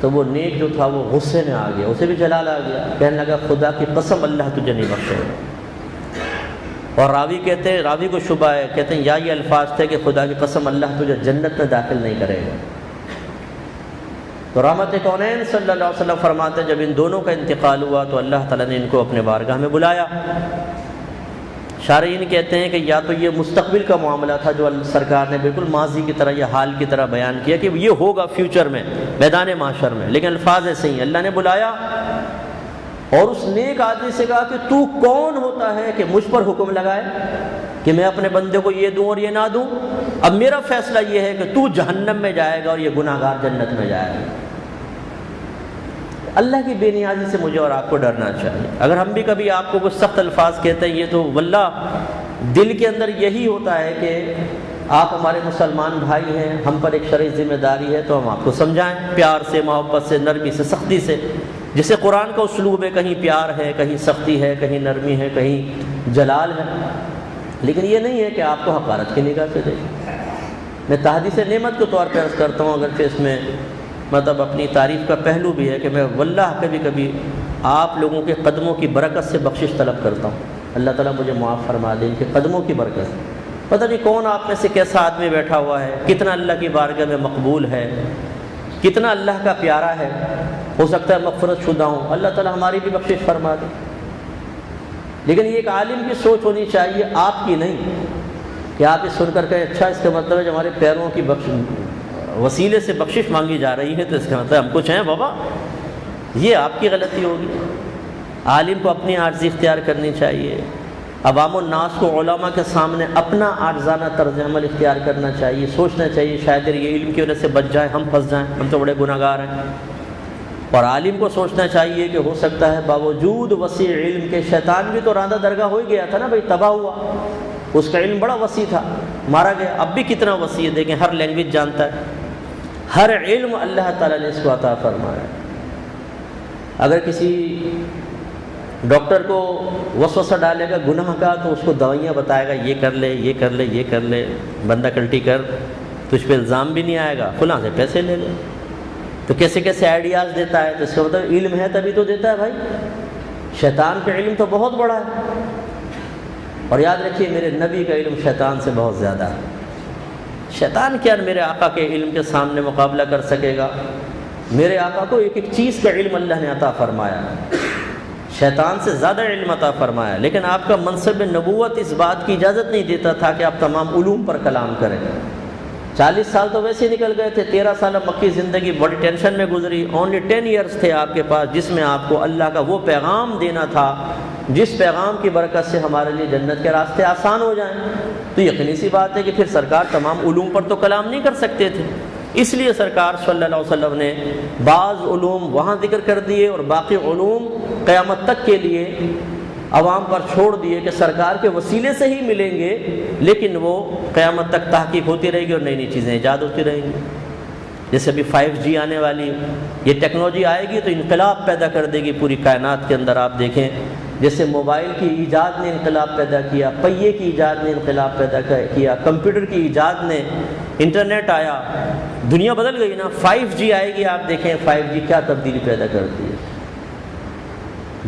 تو وہ نیک جو تھا وہ غصے میں آ گیا، اسے بھی جلال آ گیا، کہنے لگا خدا کی قسم اللہ تجھے نہیں بخشے گا۔ اور راوی کو شبہ ہے، کہتے ہیں یا یہ الفاظ تھے کہ خدا کی قسم اللہ تجھے جنت میں داخل نہیں کرے گا۔ تو رحمت کونین صلی اللہ علیہ وسلم فرماتے ہیں جب ان دونوں کا انتقال ہوا تو اللہ تعالیٰ نے ان کو اپنے بارگاہ میں بلایا۔ شارحین کہتے ہیں کہ یا تو یہ مستقبل کا معاملہ تھا جو سرکار نے بالکل ماضی کی طرح یا حال کی طرح بیان کیا کہ یہ ہوگا فیوچر میں میدان محشر میں، لیکن الفاظ ایسے ہی، اللہ نے بلایا اور اس نیک آدمی سے کہا کہ تو کون ہوتا ہے کہ مجھ پر حکم لگائے کہ میں اپنے بندے کو یہ دوں اور یہ نہ دوں؟ اب میرا فیصلہ یہ ہے کہ تو جہنم میں جائے گا اور یہ گناہ گار جنت میں جائے گا۔ اللہ کی بے نیازی سے مجھے اور آپ کو ڈرنا چاہیے۔ اگر ہم بھی کبھی آپ کو کچھ سخت الفاظ کہتے ہیں، یہ تو واللہ دل کے اندر یہی ہوتا ہے کہ آپ ہمارے مسلمان بھائی ہیں، ہم پر ایک شرعی ذمہ داری ہے، تو ہم آپ کو سمجھائیں پیار سے، محبت سے، نرمی سے، سختی سے، جسے قرآن کا اسلوب ہے، کہیں پیار ہے، کہیں سختی ہے، کہیں نرمی ہے، کہیں جلال ہے، لیکن یہ نہیں ہے کہ آپ کو حقارت کی نگاہ سے دیکھیں۔ میں تحدیث نعمت کے طور پہ عرض کرتا ہوں، اگرچہ اس میں مطلب اپنی تعریف کا پہلو بھی ہے کہ میں واللہ کبھی کبھی آپ لوگوں کے قدموں کی برکت سے بخشش طلب کرتا ہوں، اللہ تعالیٰ مجھے معاف فرما دے ان کے قدموں کی برکت۔ پتہ نہیں کون آپ میں سے کیسا آدمی بیٹھا ہوا ہے، کتنا اللہ کی بارگاہ میں مقبول ہے، کتنا اللہ کا پیارا ہے، ہو سکتا ہے مغفرت شدہ ہوں، اللہ تعالیٰ ہماری بھی بخشش فرما دے۔ لیکن یہ ایک عالم کی سوچ ہونی چاہیے، آپ کی نہیں، کہ آپ یہ سن کر کہیں اچھا اس کا مطلب ہے جو ہمارے پیروں کی وسیلے سے بخشش مانگی جا رہی ہے تو اس کا مطلب ہم کچھ ہیں بابا، یہ آپ کی غلطی ہوگی۔ عالم کو اپنی عاجزی اختیار کرنی چاہیے، عوام الناس کو علماء کے سامنے اپنا عاجزانہ طرز عمل اختیار کرنا چاہیے، سوچنا چاہیے شاید یہ علم کی وجہ سے بچ جائیں، ہم پھنس جائیں، ہم تو بڑے گناہ گار ہیں۔ اور عالم کو سوچنا چاہیے کہ ہو سکتا ہے باوجود وسیع علم کے شیطان بھی تو راندہ درگاہ ہو ہی گیا تھا نا بھائی، تباہ ہوا، اس کا علم بڑا وسیع تھا، مارا گیا، اب بھی کتنا وسیع ہے، دیکھیں ہر لینگویج جانتا ہے، ہر علم اللہ تعالیٰ نے اس کو عطا فرمایا ہے۔ اگر کسی ڈاکٹر کو وسوسہ ڈالے گا گناہ کا تو اس کو دوائیاں بتائے گا، یہ کر لے، یہ کر لے، یہ کر لے، بندہ کلٹی کر، تجھ پہ الزام بھی نہیں آئے گا، فلاں سے پیسے لے لے، تو کیسے کیسے آئیڈیاز دیتا ہے، تو اس کا مطلب علم ہے تبھی تو دیتا ہے بھائی۔ شیطان کا علم تو بہت بڑا ہے، اور یاد رکھیے میرے نبی کا علم شیطان سے بہت زیادہ ہے۔ شیطان کیا میرے آقا کے علم کے سامنے مقابلہ کر سکے گا؟ میرے آقا کو ایک ایک چیز کا علم اللہ نے عطا فرمایا، شیطان سے زیادہ علم عطا فرمایا، لیکن آپ کا منصب نبوت اس بات کی اجازت نہیں دیتا تھا کہ آپ تمام علوم پر کلام کریں۔ 40 سال تو ویسے ہی نکل گئے تھے، 13 سال مکی زندگی بڑی ٹینشن میں گزری، اونلی 10 ایئرس تھے آپ کے پاس جس میں آپ کو اللہ کا وہ پیغام دینا تھا جس پیغام کی برکت سے ہمارے لیے جنت کے راستے آسان ہو جائیں۔ تو یقینی سی بات ہے کہ پھر سرکار تمام علوم پر تو کلام نہیں کر سکتے تھے، اس لیے سرکار صلی اللہ علیہ وسلم نے بعض علوم وہاں ذکر کر دیے اور باقی علوم قیامت تک کے لیے عوام پر چھوڑ دیے کہ سرکار کے وسیلے سے ہی ملیں گے، لیکن وہ قیامت تک تحقیق ہوتی رہے گی اور نئی نئی چیزیں ایجاد ہوتی رہیں گی۔ جیسے ابھی 5G آنے والی، یہ ٹیکنالوجی آئے گی تو انقلاب پیدا کر دے گی پوری کائنات کے اندر۔ آپ دیکھیں جیسے موبائل کی ایجاد نے انقلاب پیدا کیا، پہیے کی ایجاد نے انقلاب پیدا کیا، کمپیوٹر کی ایجاد نے، انٹرنیٹ آیا، دنیا بدل گئی نا۔ 5G آئے گی، آپ دیکھیں 5G کیا تبدیلی پیدا کرتی ہے،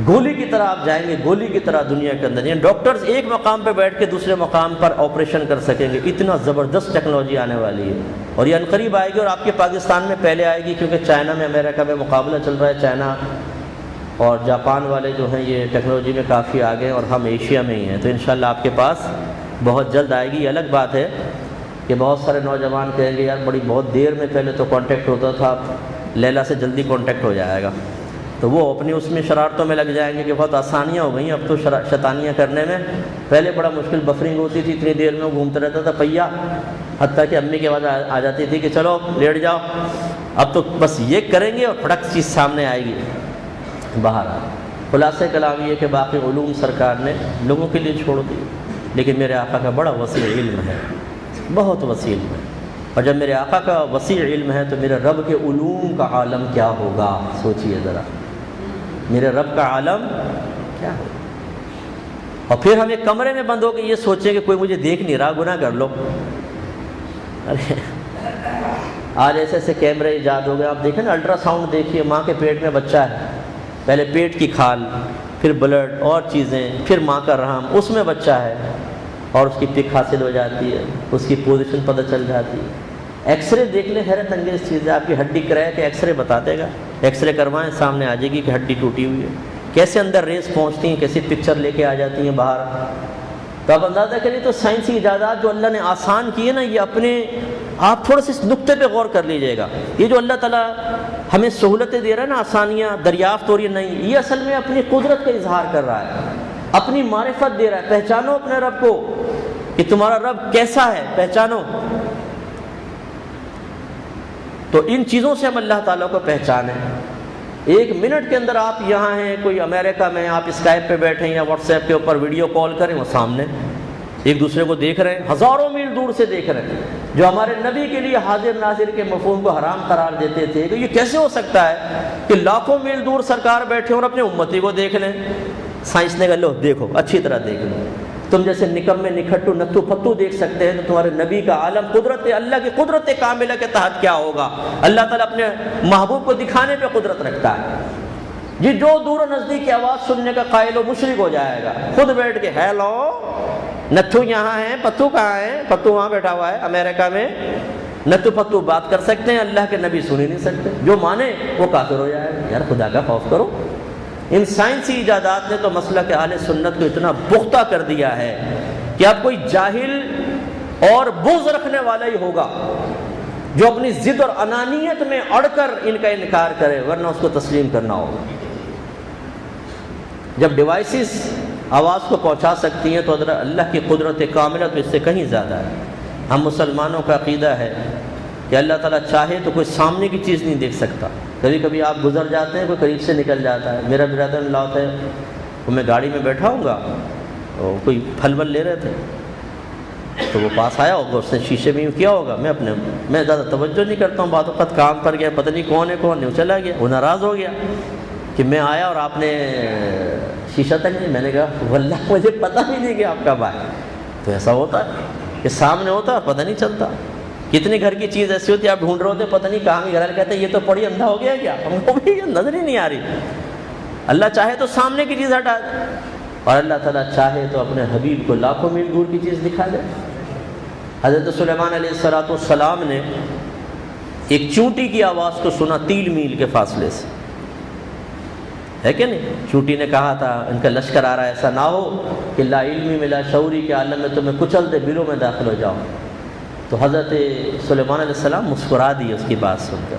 گولی کی طرح آپ جائیں گے، گولی کی طرح دنیا کے اندر، یعنی ڈاکٹرز ایک مقام پہ بیٹھ کے دوسرے مقام پر آپریشن کر سکیں گے، اتنا زبردست ٹیکنالوجی آنے والی ہے، اور یہ عنقریب آئے گی، اور آپ کے پاکستان میں پہلے آئے گی کیونکہ چائنا میں، امریکہ میں مقابلہ چل رہا ہے، چائنا اور جاپان والے جو ہیں یہ ٹیکنالوجی میں کافی آگے ہیں، اور ہم ایشیا میں ہی ہیں، تو انشاءاللہ آپ کے پاس بہت جلد آئے گی۔ یہ الگ بات ہے کہ بہت سارے نوجوان کہیں گے یار بہت دیر میں پہلے تو کانٹیکٹ ہوتا تھا، لیلا سے جلدی کانٹیکٹ ہو جائے گا، تو وہ اپنی اس میں شرارتوں میں لگ جائیں گے کہ بہت آسانیاں ہو گئی ہیں اب تو شیطانیاں کرنے میں۔ پہلے بڑا مشکل بفرنگ ہوتی تھی، اتنی دیر میں وہ گھومتا رہتا تھا پہیا، حتیٰ کہ امی کی آواز آ جاتی تھی کہ چلو لیٹ جاؤ، اب تو بس یہ کریں گے اور پھٹک چیز سامنے آئے گی باہر۔ خلاصہ کلام یہ کہ باقی علوم سرکار نے لوگوں کے لیے چھوڑ دی، لیکن میرے آقا کا بڑا وسیع علم ہے، بہت وسیع علم ہے، اور جب میرے آقا کا وسیع علم ہے تو میرے رب کے علوم کا عالم کیا ہوگا، سوچئے ذرا، میرے رب کا عالم کیا ہوگا۔ اور پھر ہم ایک کمرے میں بند ہو کے یہ سوچیں کہ کوئی مجھے دیکھ نہیں رہا، گناہ کر لو۔ ارے آج ایسے ایسے کیمرے ایجاد ہو گئے، آپ دیکھیں نا، الٹرا ساؤنڈ دیکھیے، ماں کے پیٹ میں بچہ ہے، پہلے پیٹ کی کھال، پھر بلڈ اور چیزیں، پھر ماں کا رحم، اس میں بچہ ہے، اور اس کی پک حاصل ہو جاتی ہے، اس کی پوزیشن پتہ چل جاتی ہے۔ ایکس رے دیکھ لیں، حیرت انگیز چیز ہے، آپ کی ہڈی کریک ہے، ایکس رے بتا دے گا، ایکس رے کروائیں سامنے آ جائے گی کہ ہڈی ٹوٹی ہوئی ہے، کیسے اندر ریز پہنچتی ہیں، کیسی پکچر لے کے آ جاتی ہیں باہر۔ تو آپ اندازہ کریں تو سائنسی ایجادات جو اللہ نے آسان کیے نا، یہ اپنے آپ تھوڑے سے اس نقطے پہ غور کر لیجئے گا، یہ جو اللہ تعالیٰ ہمیں سہولتیں دے رہا ہے نا، آسانیاں دریافت ہو رہی ہیں، نہیں، یہ اصل میں اپنی قدرت کا اظہار کر رہا ہے، اپنی معرفت دے رہا ہے۔ پہچانو اپنے رب کو کہ تمہارا رب کیسا ہے، پہچانو۔ تو ان چیزوں سے ہم اللہ تعالیٰ کو پہچانیں۔ 1 منٹ کے اندر آپ یہاں ہیں، کوئی امریکہ میں، آپ اسکائپ پہ بیٹھے ہیں یا واٹس ایپ کے اوپر ویڈیو کال کریں، وہ سامنے ایک دوسرے کو دیکھ رہے ہیں، ہزاروں میل دور سے دیکھ رہے ہیں۔ جو ہمارے نبی کے لیے حاضر ناظر کے مفہوم کو حرام قرار دیتے تھے کہ یہ کیسے ہو سکتا ہے کہ لاکھوں میل دور سرکار بیٹھے اور اپنے امتی کو دیکھ لیں، سائنس نے کہا لو دیکھو، اچھی طرح دیکھ لو۔ تم جیسے نکمے نکھٹو نتو پتو دیکھ سکتے ہیں تو تمہارے نبی کا عالم قدرت اللہ کی قدرت کاملہ کے تحت کیا ہوگا؟ اللہ تعالیٰ اپنے محبوب کو دکھانے پہ قدرت رکھتا ہے۔ جی جو دور و نزدیک کی آواز سننے کا قائل و مشرک ہو جائے گا، خود بیٹھ کے ہیلو نتھو یہاں ہے، پتو کہاں ہے؟ پتو وہاں بیٹھا ہوا ہے امریکہ میں، نتو پتو بات کر سکتے ہیں، اللہ کے نبی سن ہی نہیں سکتے۔ جو مانے وہ کافر ہو جائے گا۔ یار خدا کا خوف کرو۔ ان سائنسی ایجادات نے تو مسلک اہل سنت کو اتنا پختہ کر دیا ہے کہ اب کوئی جاہل اور بغض رکھنے والا ہی ہوگا جو اپنی ضد اور انانیت میں اڑ کر ان کا انکار کرے، ورنہ اس کو تسلیم کرنا ہوگا۔ جب ڈیوائسز آواز کو پہنچا سکتی ہیں تو اللہ کی قدرت کاملہ تو اس سے کہیں زیادہ ہے۔ ہم مسلمانوں کا عقیدہ ہے کہ اللہ تعالیٰ چاہے تو کوئی سامنے کی چیز نہیں دیکھ سکتا۔ کبھی کبھی آپ گزر جاتے ہیں، کوئی قریب سے نکل جاتا ہے۔ میرا برادر اللہ ہے، تو میں گاڑی میں بیٹھا ہوں گا، اور کوئی پھل ول لے رہے تھے تو وہ پاس آیا ہوگا، اس نے شیشے میں یوں کیا ہوگا، میں زیادہ توجہ نہیں کرتا ہوں، بعض اوقات کام پر گیا، پتہ نہیں کون ہے کون نہیں، چلا گیا، وہ ناراض ہو گیا کہ میں آیا اور آپ نے شیشہ تک نہیں۔ میں نے کہا واللہ مجھے پتہ بھی نہیں کہ آپ کب آئے۔ تو ایسا ہوتا ہے کہ سامنے ہوتا ہے پتہ نہیں چلتا۔ کتنی گھر کی چیز ایسی ہوتی ہے آپ ڈھونڈ رہے ہوتے پتہ نہیں کہاں، گھر والے کہتے ہیں یہ تو پڑی اندھا ہو گیا کیا، ہم کو بھی نظر ہی نہیں آ رہی۔ اللہ چاہے تو سامنے کی چیز ہٹا دے، اور اللہ تعالیٰ چاہے تو اپنے حبیب کو لاکھوں میل دور کی چیز دکھا دے۔ حضرت سلیمان علیہ السلام نے ایک چونٹی کی آواز کو سنا 3 میل کے فاصلے سے، ہے کہ نہیں؟ چونٹی نے کہا تھا ان کا لشکر آ رہا ہے، ایسا نہ ہو کہ لا علمی میں لا شعوری کے عالم میں تمہیں کچل دے، بلوں میں داخل ہو جاؤ۔ تو حضرت سلیمان علیہ السلام مسکرا دی اس کی بات سن کر۔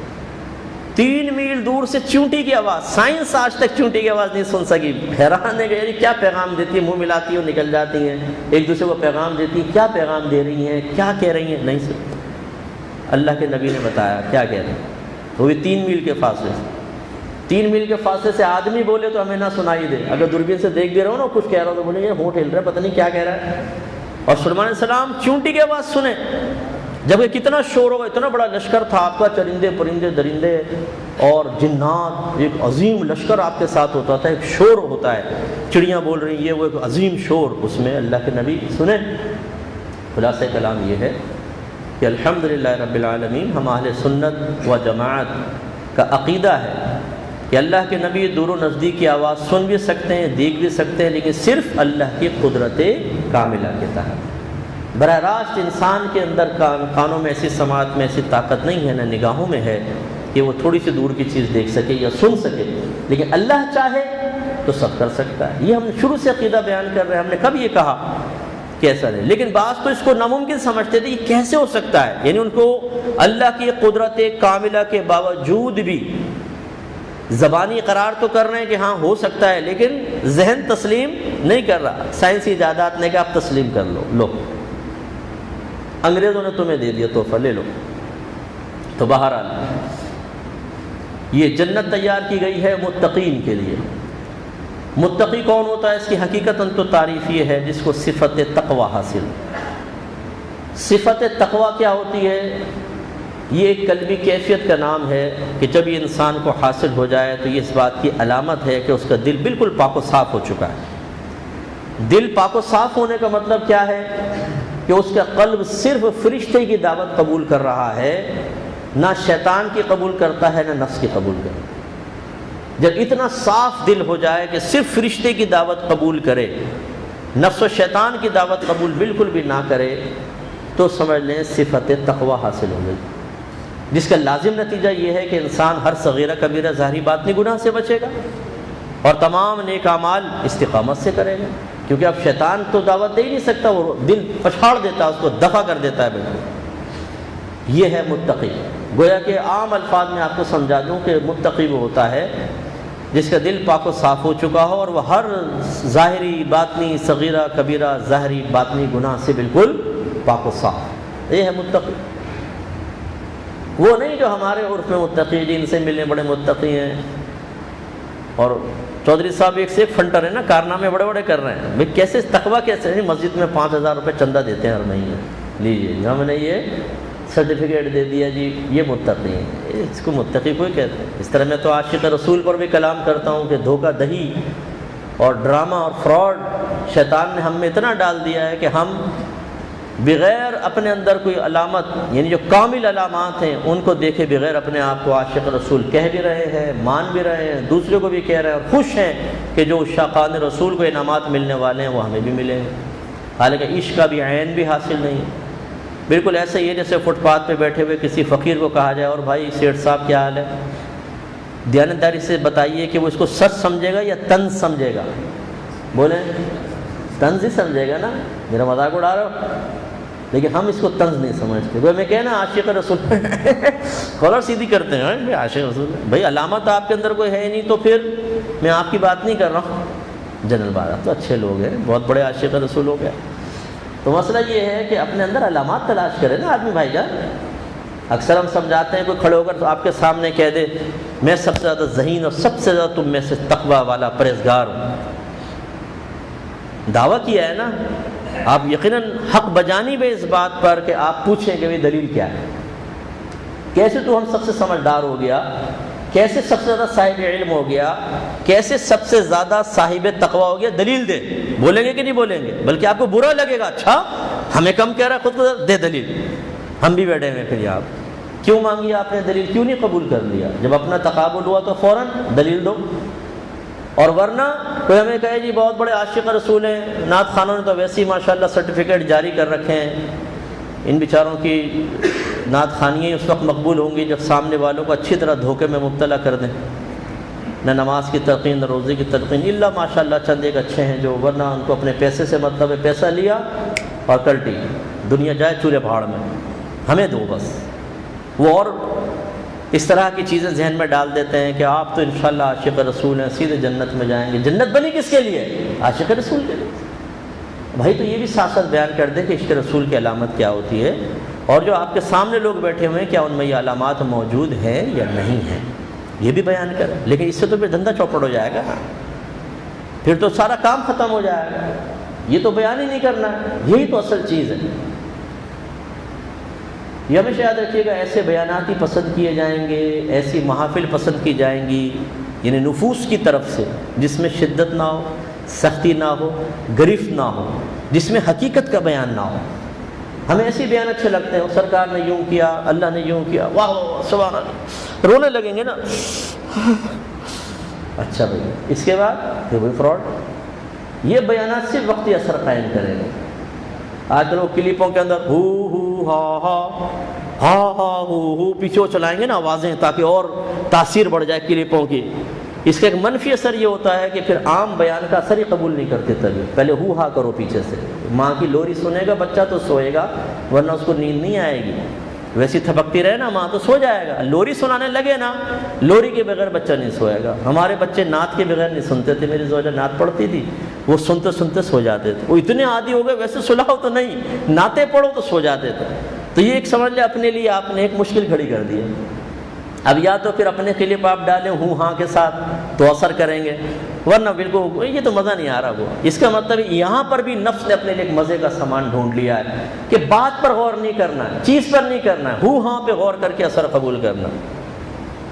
3 میل دور سے چونٹی کی آواز، سائنس آج تک چونٹی کی آواز نہیں سن سکی۔ حیران ہے کہ یعنی کیا پیغام دیتی ہے، منہ ملاتی ہیں نکل جاتی ہیں، ایک دوسرے کو پیغام دیتی ہیں، کیا پیغام دے رہی ہیں، کیا کہہ رہی ہیں، نہیں سن۔ اللہ کے نبی نے بتایا کیا کہہ رہے ہیں، وہ بھی 3 میل کے فاصلے سے۔ 3 میل کے فاصلے سے آدمی بولے تو ہمیں نہ سنائی دے، اگر دوربین سے دیکھ بھی رہا ہو نا کچھ کہہ رہا ہو تو بولیں گے ہونٹ ہل رہا ہے، پتہ نہیں کیا کہہ رہا ہے۔ اور سلیمان علیہ السلام چونٹی کی آواز سنیں، جبکہ کتنا شور ہوگا، اتنا بڑا لشکر تھا آپ کا، چرندے پرندے درندے اور جنات، ایک عظیم لشکر آپ کے ساتھ ہوتا تھا، ایک شور ہوتا ہے، چڑیاں بول رہی ہیں، یہ وہ ایک عظیم شور، اس میں اللہ کے نبی سنیں۔ خلاصہ کلام یہ ہے کہ الحمدللہ رب العالمین، ہم اہل سنت و جماعت کا عقیدہ ہے کہ اللہ کے نبی دور و نزدیک کی آواز سن بھی سکتے ہیں، دیکھ بھی سکتے ہیں، لیکن صرف اللہ کی قدرت کاملہ کے تحت۔ براہ راست انسان کے اندر کانوں میں ایسی سماعت میں ایسی طاقت نہیں ہے، نہ نگاہوں میں ہے کہ وہ تھوڑی سی دور کی چیز دیکھ سکے یا سن سکے، لیکن اللہ چاہے تو سب کر سکتا ہے۔ یہ ہم شروع سے عقیدہ بیان کر رہے ہیں، ہم نے کب یہ کہا کہ ایسا نہیں، لیکن بعض تو اس کو ناممکن سمجھتے تھے، یہ کیسے ہو سکتا ہے، یعنی ان کو اللہ کی قدرت کاملہ کے باوجود بھی زبانی قرار تو کر رہے ہیں کہ ہاں ہو سکتا ہے، لیکن ذہن تسلیم نہیں کر رہا۔ سائنسی ایجادات نے کہا آپ تسلیم کر لو، انگریزوں نے تمہیں دے دیا تحفہ، لے لو۔ تو بہرحال یہ جنت تیار کی گئی ہے متقین کے لیے۔ متقی کون ہوتا ہے؟ اس کی حقیقتاً تو تعریف یہ ہے جس کو صفت تقوی حاصل۔ صفت تقوی کیا ہوتی ہے؟ یہ ایک قلبی کیفیت کا نام ہے کہ جب یہ انسان کو حاصل ہو جائے تو یہ اس بات کی علامت ہے کہ اس کا دل بالکل پاک و صاف ہو چکا ہے۔ دل پاک و صاف ہونے کا مطلب کیا ہے؟ کہ اس کا قلب صرف فرشتے کی دعوت قبول کر رہا ہے، نہ شیطان کی قبول کرتا ہے نہ نفس کی قبول کرتا ہے۔ جب اتنا صاف دل ہو جائے کہ صرف فرشتے کی دعوت قبول کرے، نفس و شیطان کی دعوت قبول بالکل بھی نہ کرے، تو سمجھ لیں صفت تقوی حاصل ہو گئی، جس کا لازم نتیجہ یہ ہے کہ انسان ہر صغیرہ کبیرہ ظاہری باطنی گناہ سے بچے گا اور تمام نیک اعمال استقامت سے کرے گا، کیونکہ اب شیطان تو دعوت دے ہی نہیں سکتا، وہ دل پچھاڑ دیتا ہے، اس کو دفع کر دیتا ہے بالکل۔ یہ ہے متقی۔ گویا کہ عام الفاظ میں آپ کو سمجھا دوں کہ متقی وہ ہوتا ہے جس کا دل پاک و صاف ہو چکا ہو اور وہ ہر ظاہری باطنی صغیرہ کبیرہ ظاہری باطنی گناہ سے بالکل پاک و صاف۔ یہ ہے متقی۔ وہ نہیں جو ہمارے عرف میں متقی، جن سے ملنے بڑے متقی ہیں، اور چودھری صاحب ایک سے ایک فنٹر ہے نا، کارنامے بڑے بڑے کر رہے ہیں. بھائی کیسے تقویٰ کیسے ہے؟ مسجد میں 5,000 روپے چندہ دیتے ہیں ہر مہینے، لیجیے جی ہم نے یہ سرٹیفکیٹ دے دیا جی یہ متقی ہے. اس کو متقی کوئی کہتے ہیں؟ اس طرح میں تو عاشق رسول پر بھی کلام کرتا ہوں کہ دھوکہ دہی اور ڈرامہ اور فراڈ شیطان نے ہم میں اتنا ڈال دیا ہے کہ ہم بغیر اپنے اندر کوئی علامت، یعنی جو کامل علامات ہیں ان کو دیکھے بغیر اپنے آپ کو عاشق رسول کہہ بھی رہے ہیں، مان بھی رہے ہیں، دوسرے کو بھی کہہ رہے ہیں، اور خوش ہیں کہ جو عشاقان رسول کو انعامات ملنے والے ہیں وہ ہمیں بھی ملے ہیں، حالانکہ عشق کا بھی عین بھی حاصل نہیں. بالکل ایسا ہی ہے جیسے فٹ پاتھ پہ بیٹھے ہوئے کسی فقیر کو کہا جائے اور بھائی سیٹھ صاحب کیا حال ہے، دیانتداری سے بتائیے کہ وہ اس کو سچ سمجھے گا یا طنز سمجھے گا؟ بولیں طنز ہی سمجھے گا نا، میرا مذاق اڑا رہا ہو. لیکن ہم اس کو طنز نہیں سمجھتے. وہ میں کہنا عاشق رسول کالر سیدھی کرتے ہیں بھائی عاشق رسول. بھائی علامت آپ کے اندر کوئی ہے نہیں تو پھر میں آپ کی بات نہیں کر رہا ہوں. جنرل بات تو اچھے لوگ ہیں، بہت بڑے عاشق رسول ہو گئے. تو مسئلہ یہ ہے کہ اپنے اندر علامات تلاش کرے نا آدمی بھائی جان. اکثر ہم سمجھاتے ہیں کوئی کھڑے ہو کر تو آپ کے سامنے کہہ دے میں سب سے زیادہ ذہین اور سب سے زیادہ تم میں سے تقویٰ والا پرہیزگار ہوں. دعویٰ کیا ہے نا، آپ یقیناً حق بجانی بے اس بات پر کہ آپ پوچھیں کہ دلیل کیا ہے، کیسے تو ہم سب سے سمجھدار ہو گیا، کیسے سب سے زیادہ صاحب علم ہو گیا، کیسے سب سے زیادہ صاحب تقویٰ ہو گیا، دلیل دے. بولیں گے کہ نہیں بولیں گے؟ بلکہ آپ کو برا لگے گا، اچھا ہمیں کم کہہ رہا ہے خود کو، دے دلیل. ہم بھی بیٹھے ہوئے پھر آپ کیوں مانگی آپ نے دلیل، کیوں نہیں قبول کر لیا؟ جب اپنا تقابل ہوا تو فوراً دلیل دو. اور ورنہ کوئی ہمیں کہے جی بہت بڑے عاشق رسول ہیں، نعت خانوں نے تو ویسے ہی ماشاءاللہ سرٹیفکیٹ جاری کر رکھے ہیں، ان بیچاروں کی نعت خوانیاں اس وقت مقبول ہوں گی جب سامنے والوں کو اچھی طرح دھوکے میں مبتلا کر دیں. نہ نماز کی تلقین نہ روزے کی تلقین، الا ماشاءاللہ چند ایک اچھے ہیں جو، ورنہ ان کو اپنے پیسے سے مطلب ہے، پیسہ لیا اور کلٹی، دنیا جائے چولہے بھاڑ میں، ہمیں دو بس. وہ اور اس طرح کی چیزیں ذہن میں ڈال دیتے ہیں کہ آپ تو انشاءاللہ عاشق رسول ہیں، سیدھے جنت میں جائیں گے. جنت بنی کس کے لیے؟ عاشق رسول کے لیے. بھائی تو یہ بھی ساتھ ساتھ بیان کر دیں کہ عشق رسول کی علامت کیا ہوتی ہے، اور جو آپ کے سامنے لوگ بیٹھے ہوئے ہیں کیا ان میں یہ علامات موجود ہیں یا نہیں ہیں، یہ بھی بیان کریں. لیکن اس سے تو پھر دھندا چوپڑ ہو جائے گا، پھر تو سارا کام ختم ہو جائے گا. یہ تو بیان ہی نہیں کرنا ہے، یہی تو اصل چیز ہے. یہ ہمیشہ یاد رکھیے گا، ایسے بیانات ہی پسند کیے جائیں گے، ایسی محافل پسند کی جائیں گی، یعنی نفوس کی طرف سے، جس میں شدت نہ ہو، سختی نہ ہو، گرفت نہ ہو، جس میں حقیقت کا بیان نہ ہو. ہمیں ایسے بیان اچھے لگتے ہیں، سرکار نے یوں کیا، اللہ نے یوں کیا، واہ واہ سبحان اللہ، رونے لگیں گے نا. اچھا بھائی اس کے بعد پھر وہی فراڈ. یہ بیانات صرف وقتی اثر قائم کریں گے. آج کل وہ کلپوں کے اندر ہو ہا ہا ہا ہا ہو پیچھے چلائیں گے نا آوازیں، تاکہ اور تاثیر بڑھ جائے کلپوں کی. اس کا ایک منفی اثر یہ ہوتا ہے کہ پھر عام بیان کا اثر ہی قبول نہیں کرتے. تبھی پہلے ہو ہا کرو پیچھے سے. ماں کی لوری سنے گا بچہ تو سوئے گا، ورنہ اس کو نیند نہیں آئے گی. ویسی تھپکتی رہے نا ماں تو سو جائے گا. لوری سنانے لگے نا، لوری کے بغیر بچہ نہیں سوئے گا. ہمارے بچے نعت کے بغیر نہیں سنتے تھے. میری زوجہ نعت پڑھتی تھی، وہ سنتے سنتے سو جاتے تھے. وہ اتنے عادی ہو گئے، ویسے سلاؤ تو نہیں، نعتیں پڑھو تو سو جاتے تھے. تو یہ ایک سمجھ لیں اپنے لیے آپ نے ایک مشکل کھڑی کر دی ہے. اب یا تو پھر اپنے کلپ آپ ڈالیں ہوں ہاں کے ساتھ تو اثر کریں گے، ورنہ بالکل یہ تو مزہ نہیں آ رہا. وہ اس کا مطلب یہاں پر بھی نفس نے اپنے لیے ایک مزے کا سامان ڈھونڈ لیا ہے کہ بات پر غور نہیں کرنا ہے، چیز پر نہیں کرنا ہے، ہوں ہاں پہ غور کر کے اثر قبول کرنا.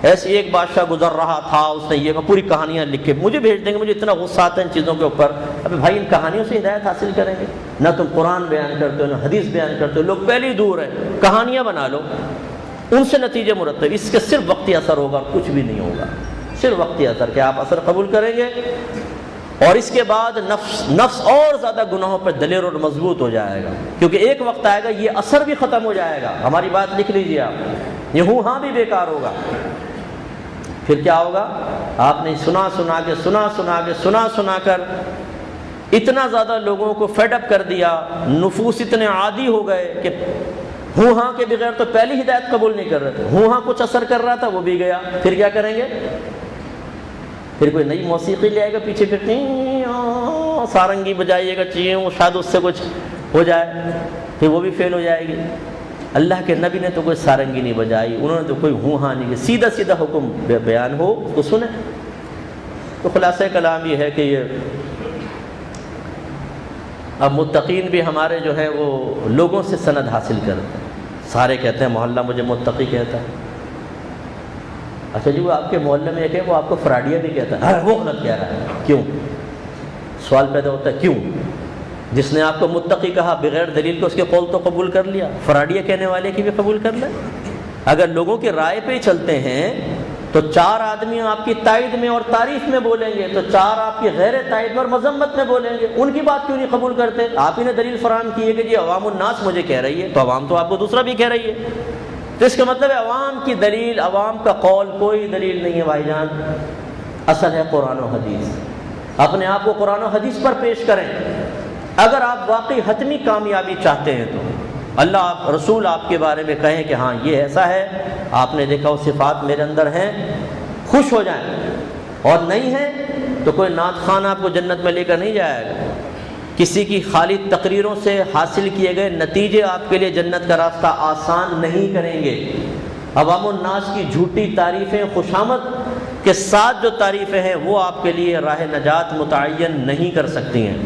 ایسے ایک بادشاہ گزر رہا تھا، اس نے یہ پوری کہانیاں لکھ کے مجھے بھیج دیں گے، مجھے اتنا غصہ آتا ہے ان چیزوں کے اوپر. ابھی بھائی ان کہانیوں سے ہدایت حاصل کریں گے؟ نہ تم قرآن بیان کرتے ہو، نہ حدیث بیان کرتے ہو. لوگ پہلے ہی دور ہیں، کہانیاں بنا لو، ان سے نتیجے مرتب. اس کے صرف وقتی اثر ہوگا، کچھ بھی نہیں ہوگا، صرف وقتی اثر کہ آپ اثر قبول کریں گے. اور اس کے بعد نفس اور زیادہ گناہوں پر دلیر اور مضبوط ہو جائے گا، کیونکہ ایک وقت آئے گا یہ اثر بھی ختم ہو جائے گا. ہماری بات لکھ لیجیے آپ، یہ ہوں ہاں بھی بیکار ہوگا. پھر کیا ہوگا؟ آپ نے سنا کر اتنا زیادہ لوگوں کو فیڈ اپ کر دیا، نفوس اتنے عادی ہو گئے کہ ہوں ہاں کے بغیر تو پہلی ہدایت قبول نہیں کر رہے تھے. ہوں ہاں کچھ اثر کر رہا تھا، وہ بھی گیا. پھر کیا کریں گے؟ پھر کوئی نئی موسیقی لے آئے گا پیچھے، پھر سارنگی بجائیے گا، شاید اس سے کچھ ہو جائے، پھر وہ بھی فیل ہو جائے گی. اللہ کے نبی نے تو کوئی سارنگی نہیں بجائی، انہوں نے تو کوئی ہوں ہاں نہیں کی. سیدھا سیدھا حکم بیان ہو تو سنیں. تو خلاصہ کلام یہ ہے کہ یہ اب متقین بھی ہمارے جو ہے وہ لوگوں سے سند حاصل کرتے ہیں. سارے کہتے ہیں محلہ مجھے متقی کہتا ہے. اچھا جی وہ آپ کے محلے میں ایک ہے وہ آپ کو فراڈیا بھی کہتا ہے, وہ غلط کہہ رہا ہے. کیوں؟ سوال پیدا ہوتا ہے کیوں؟ جس نے آپ کو متقی کہا بغیر دلیل کے اس کے قول تو قبول کر لیا, فراڈیا کہنے والے کی بھی قبول کر لیں. اگر لوگوں کی رائے پہ ہی چلتے ہیں تو 4 آدمی آپ کی تائید میں اور تعریف میں بولیں گے, تو 4 آپ کی غیر تائید میں اور مذمت میں بولیں گے. ان کی بات کیوں نہیں قبول کرتے؟ آپ ہی نے دلیل فراہم کی ہے کہ جی عوام الناس مجھے کہہ رہی ہے, تو عوام تو آپ کو دوسرا بھی کہہ رہی ہے. تو اس کا مطلب ہے عوام کی دلیل, عوام کا قول کوئی دلیل نہیں ہے بھائی جان. اصل ہے قرآن و حدیث. اپنے آپ کو قرآن و حدیث پر پیش کریں. اگر آپ واقعی حتمی کامیابی چاہتے ہیں تو اللہ رسول آپ کے بارے میں کہیں کہ ہاں یہ ایسا ہے, آپ نے دیکھا وہ صفات میرے اندر ہیں, خوش ہو جائیں. اور نہیں ہے تو کوئی نعت خوان آپ کو جنت میں لے کر نہیں جائے گا. کسی کی خالی تقریروں سے حاصل کیے گئے نتیجے آپ کے لیے جنت کا راستہ آسان نہیں کریں گے. عوام الناس کی جھوٹی تعریفیں خوشامد کے ساتھ جو تعریفیں ہیں وہ آپ کے لیے راہ نجات متعین نہیں کر سکتی ہیں.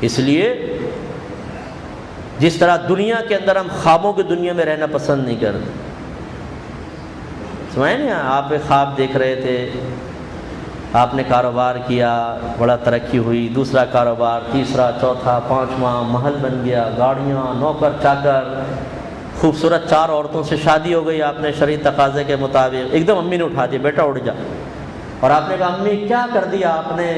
اس لیے جس طرح دنیا کے اندر ہم خوابوں کی دنیا میں رہنا پسند نہیں کرتے. سمجھیں نا, آپ ایک خواب دیکھ رہے تھے, آپ نے کاروبار کیا, بڑا ترقی ہوئی, دوسرا کاروبار, تیسرا, چوتھا, 5واں, محل بن گیا, گاڑیاں, نوکر چاکر, خوبصورت 4 عورتوں سے شادی ہو گئی آپ نے شرعی تقاضے کے مطابق. ایک دم امی نے اٹھا دی, بیٹا اٹھ جا. اور آپ نے کہا امی کیا کر دیا آپ نے؟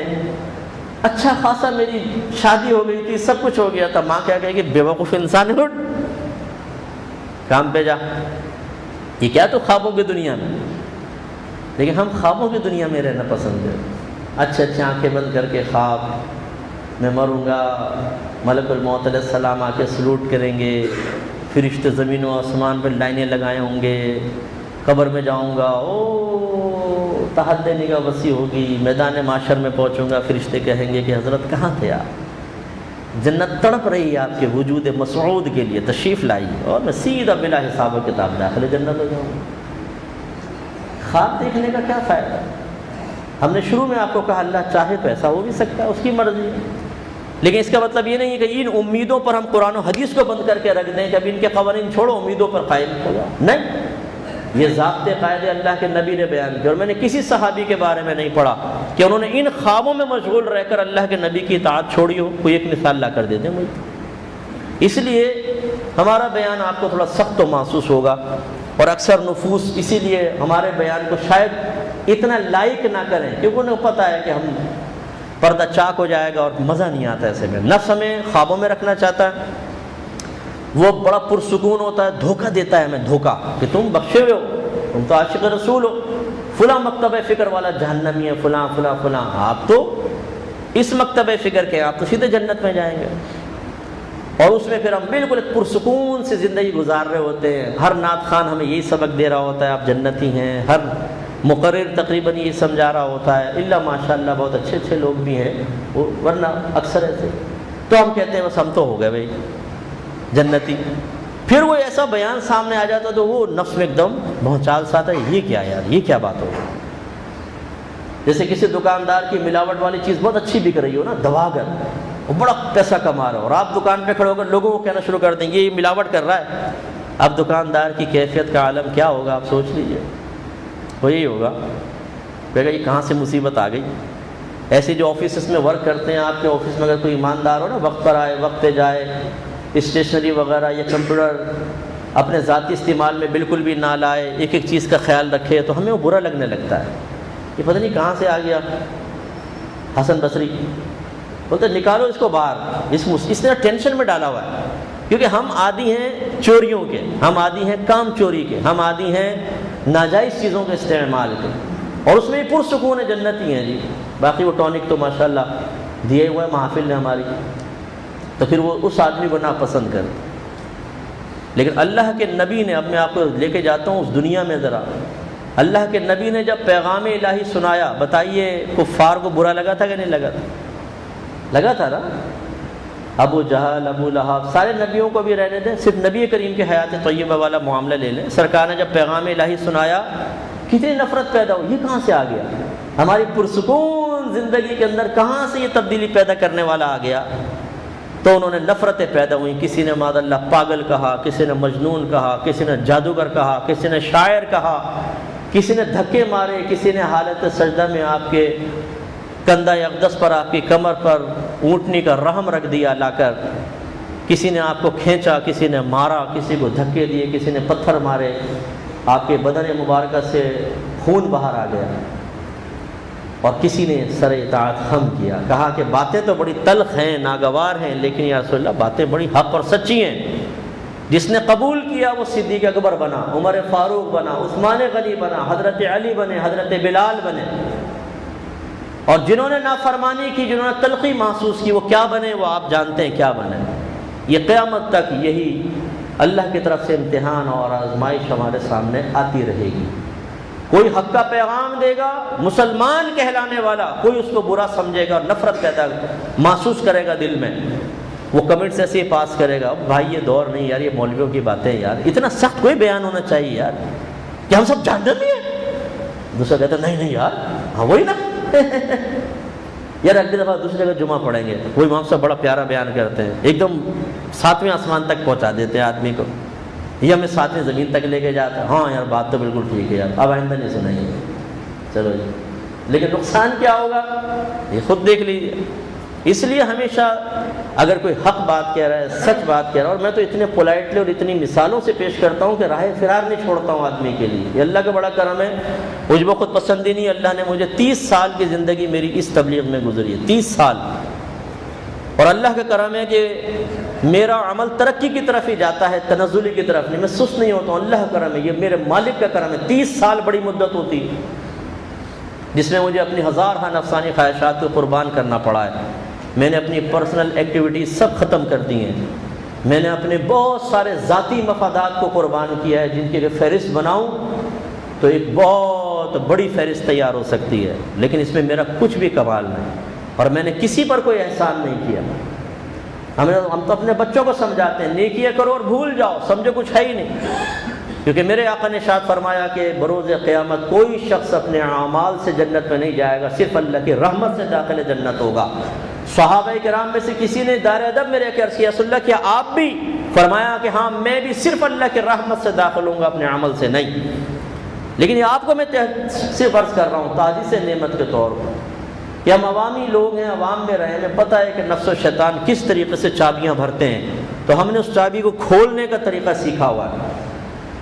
اچھا خاصا میری شادی ہو گئی تھی, سب کچھ ہو گیا تھا. ماں کیا کہے گی بیوقوف انسان ہے, اٹھ کام پہ جا. یہ کیا تو خوابوں کی دنیا میں. لیکن ہم خوابوں کی دنیا میں رہنا پسند کرتے. اچھے اچھے آنکھیں بند کر کے خواب, میں مروں گا, ملک الموت علیہ السلام آ کے سلوٹ کریں گے, فرشتے زمین و آسمان پہ لائنیں لگائے ہوں گے, قبر میں جاؤں گا, او تحت نگاہ وسیع ہوگی, میدان معاشر میں پہنچوں گا, فرشتے کہیں گے کہ حضرت کہاں تھے آپ؟ جنت تڑپ رہی ہے آپ کے وجود مسعود کے لیے, تشریف لائیے, اور میں سیدھا بلا حساب و کتاب داخل جنت ہو جاؤں گا. خواب دیکھنے کا کیا فائدہ؟ ہم نے شروع میں آپ کو کہا اللہ چاہے تو ایسا ہو بھی سکتا ہے, اس کی مرضی ہے. لیکن اس کا مطلب یہ نہیں ہے کہ ان امیدوں پر ہم قرآن و حدیث کو بند کر کے رکھ دیں کہ اب ان کے قوانین چھوڑو, امیدوں پر قائم ہو جاؤ. نہیں, یہ ضابطے قاعدے اللہ کے نبی نے بیان کیے, اور میں نے کسی صحابی کے بارے میں نہیں پڑھا کہ انہوں نے ان خوابوں میں مشغول رہ کر اللہ کے نبی کی اطاعت چھوڑی ہو. کوئی ایک مثال لا کر دے دیں مجھے. اس لیے ہمارا بیان آپ کو تھوڑا سخت تو محسوس ہوگا, اور اکثر نفوس اسی لیے ہمارے بیان کو شاید اتنا لائک نہ کریں, کیونکہ انہیں پتہ ہے کہ ہم پردہ چاک ہو جائے گا اور مزہ نہیں آتا. ایسے میں نفس ہمیں خوابوں میں رکھنا چاہتا ہے, وہ بڑا پرسکون ہوتا ہے, دھوکہ دیتا ہے ہمیں, دھوکہ کہ تم بخشے ہوئے ہو, تم تو عاشق رسول ہو, فلاں مکتبہ فکر والا جہنمی ہے, فلاں فلاں فلاں. آپ تو اس مکتبہ فکر کے, آپ تو سیدھے جنت میں جائیں گے. اور اس میں پھر ہم بالکل ایک پرسکون سے زندگی گزار رہے ہوتے ہیں. ہر نعت خوان ہمیں یہی سبق دے رہا ہوتا ہے آپ جنتی ہیں, ہر مقرر تقریباً یہ سمجھا رہا ہوتا ہے, اللہ ماشاء اللہ بہت اچھے اچھے لوگ بھی ہیں, ورنہ اکثر ایسے. تو ہم کہتے ہیں بس ہم تو ہو گئے بھائی جنتی. پھر وہ ایسا بیان سامنے آ جاتا تو وہ نفس میں ایک دم بھونچال سا آتا ہے, یہ کیا یار, یہ کیا بات ہو. جیسے کسی دکاندار کی ملاوٹ والی چیز بہت اچھی بک رہی ہو نا, دواگر, وہ بڑا پیسہ کما رہا ہو, اور آپ دکان پہ کھڑے ہو کر لوگوں کو کہنا شروع کر دیں گے یہ ملاوٹ کر رہا ہے. اب دکاندار کی کیفیت کا عالم کیا ہوگا آپ سوچ لیجئے. وہ یہی ہوگا, کہے گا یہ کہاں سے مصیبت آ گئی. ایسے جو آفیسز میں ورک کرتے ہیں, آپ کے آفس میں اگر کوئی ایماندار ہو نا, وقت پر آئے وقت پہ جائے, اسٹیشنری وغیرہ یا کمپیوٹر اپنے ذاتی استعمال میں بالکل بھی نہ لائے, ایک ایک چیز کا خیال رکھے, تو ہمیں وہ برا لگنے لگتا ہے. یہ پتہ نہیں کہاں سے آ گیا. حسن بصری بولتے نکالو اس کو باہر, اس نے ٹینشن میں ڈالا ہوا ہے. کیونکہ ہم عادی ہیں چوریوں کے, ہم عادی ہیں کام چوری کے, ہم عادی ہیں ناجائز چیزوں کے استعمال کے, اور اس میں پرسکون ہے, جنتی ہیں جی. باقی وہ ٹونک تو ماشاءاللہ دیے ہوئے محافل نے ہماری, تو پھر وہ اس آدمی کو ناپسند کر. لیکن اللہ کے نبی نے, اب میں آپ کو لے کے جاتا ہوں اس دنیا میں ذرا, اللہ کے نبی نے جب پیغام الہی سنایا, بتائیے کفار کو برا لگا تھا کہ نہیں لگا تھا؟ لگا تھا نا. ابو جہل, ابو لہب, سارے نبیوں کو بھی رہنے دیں, صرف نبی کریم کے حیات طیبہ والا معاملہ لے لیں. سرکار نے جب پیغام الہی سنایا کتنی نفرت پیدا ہو, یہ کہاں سے آ گیا. ہماری پرسکون زندگی کے اندر کہاں سے یہ تبدیلی پیدا کرنے والا آ گیا؟ تو انہوں نے نفرتیں پیدا ہوئیں، کسی نے معاذ اللہ پاگل کہا، کسی نے مجنون کہا، کسی نے جادوگر کہا، کسی نے شاعر کہا، کسی نے دھکے مارے، کسی نے حالت سجدہ میں آپ کے کندھا اقدس پر، آپ کی کمر پر اونٹنی کا رحم رکھ دیا لا کر، کسی نے آپ کو کھینچا، کسی نے مارا، کسی کو دھکے دیے، کسی نے پتھر مارے، آپ کے بدن مبارکہ سے خون باہر آ گیا، اور کسی نے سر اطاعت خم کیا، کہا کہ باتیں تو بڑی تلخ ہیں، ناگوار ہیں، لیکن یا رسول اللہ باتیں بڑی حق اور سچی ہیں۔ جس نے قبول کیا وہ صدیق اکبر بنا، عمر فاروق بنا، عثمان غنی بنا، حضرت علی بنے، حضرت بلال بنے، اور جنہوں نے نافرمانی کی، جنہوں نے تلخی محسوس کی، وہ کیا بنے؟ وہ آپ جانتے ہیں کیا بنے۔ یہ قیامت تک یہی اللہ کی طرف سے امتحان اور آزمائش ہمارے سامنے آتی رہے گی۔ کوئی حق کا پیغام دے گا مسلمان کہلانے والا، کوئی اس کو برا سمجھے گا اور نفرت پیدا محسوس کرے گا دل میں، وہ کمنٹس ایسے ہی پاس کرے گا، بھائی یہ دور نہیں یار، یہ مولویوں کی باتیں یار، اتنا سخت کوئی بیان ہونا چاہیے یار، کہ ہم سب جہنمی ہیں۔ دوسرا کہتا ہے نہیں یار، ہاں وہی نا یار اگلی دفعہ دوسری جگہ جمعہ پڑھیں گے، وہی امام صاحب بڑا پیارا بیان کرتے ہیں، ایک دم 7ویں آسمان تک پہنچا دیتے ہیں آدمی کو، یہ ہمیں 7ویں زمین تک لے کے جاتا ہے، ہاں یار بات تو بالکل ٹھیک ہے یار، اب آئندہ نہیں سنیں گے، چلو جی، لیکن نقصان کیا ہوگا یہ خود دیکھ لیجیے۔ اس لیے ہمیشہ اگر کوئی حق بات کہہ رہا ہے، سچ بات کہہ رہا ہے، اور میں تو اتنے پولائٹلی اور اتنی مثالوں سے پیش کرتا ہوں کہ راہ فرار نہیں چھوڑتا ہوں آدمی کے لیے، یہ اللہ کا بڑا کرم ہے، مجھ کو خود پسند ہی نہیں، اللہ نے مجھے 30 سال کی زندگی میری اس تبلیغ میں گزری ہے، 30 سال، اور اللہ کا کرم ہے کہ میرا عمل ترقی کی طرف ہی جاتا ہے، تنزلی کی طرف نہیں، میں سست نہیں ہوتا ہوں، اللہ کا کرم ہے، یہ میرے مالک کا کرم ہے۔ 30 سال بڑی مدت ہوتی ہے جس میں مجھے اپنی ہزارہ نفسانی خواہشات کو قربان کرنا پڑا ہے، میں نے اپنی پرسنل ایکٹیویٹیز سب ختم کر دی ہیں، میں نے اپنے بہت سارے ذاتی مفادات کو قربان کیا ہے، جن کی اگر فہرست بناؤں تو ایک بہت بڑی فہرست تیار ہو سکتی ہے، لیکن اس میں میرا کچھ بھی کمال نہیں، اور میں نے کسی پر کوئی احسان نہیں کیا۔ ہم تو اپنے بچوں کو سمجھاتے ہیں نیکیاں کرو اور بھول جاؤ، سمجھو کچھ ہے ہی نہیں، کیونکہ میرے آقا نے ارشاد فرمایا کہ بروز قیامت کوئی شخص اپنے اعمال سے جنت میں نہیں جائے گا، صرف اللہ کی رحمت سے داخل جنت ہوگا۔ صحابہ کرام میں سے کسی نے دار ادب میں رہ کے عرض کیا، رسول اللہ کیا آپ بھی؟ فرمایا کہ ہاں میں بھی صرف اللہ کی رحمت سے داخل ہوں گا، اپنے عمل سے نہیں۔ لیکن یہ آپ کو میں صرف عرض کر رہا ہوں تعزیز نعمت کے طور پر کہ ہم عوامی لوگ ہیں، عوام میں رہے، ہمیں پتہ ہے کہ نفس و شیطان کس طریقے سے چابیاں بھرتے ہیں، تو ہم نے اس چابی کو کھولنے کا طریقہ سیکھا ہوا ہے،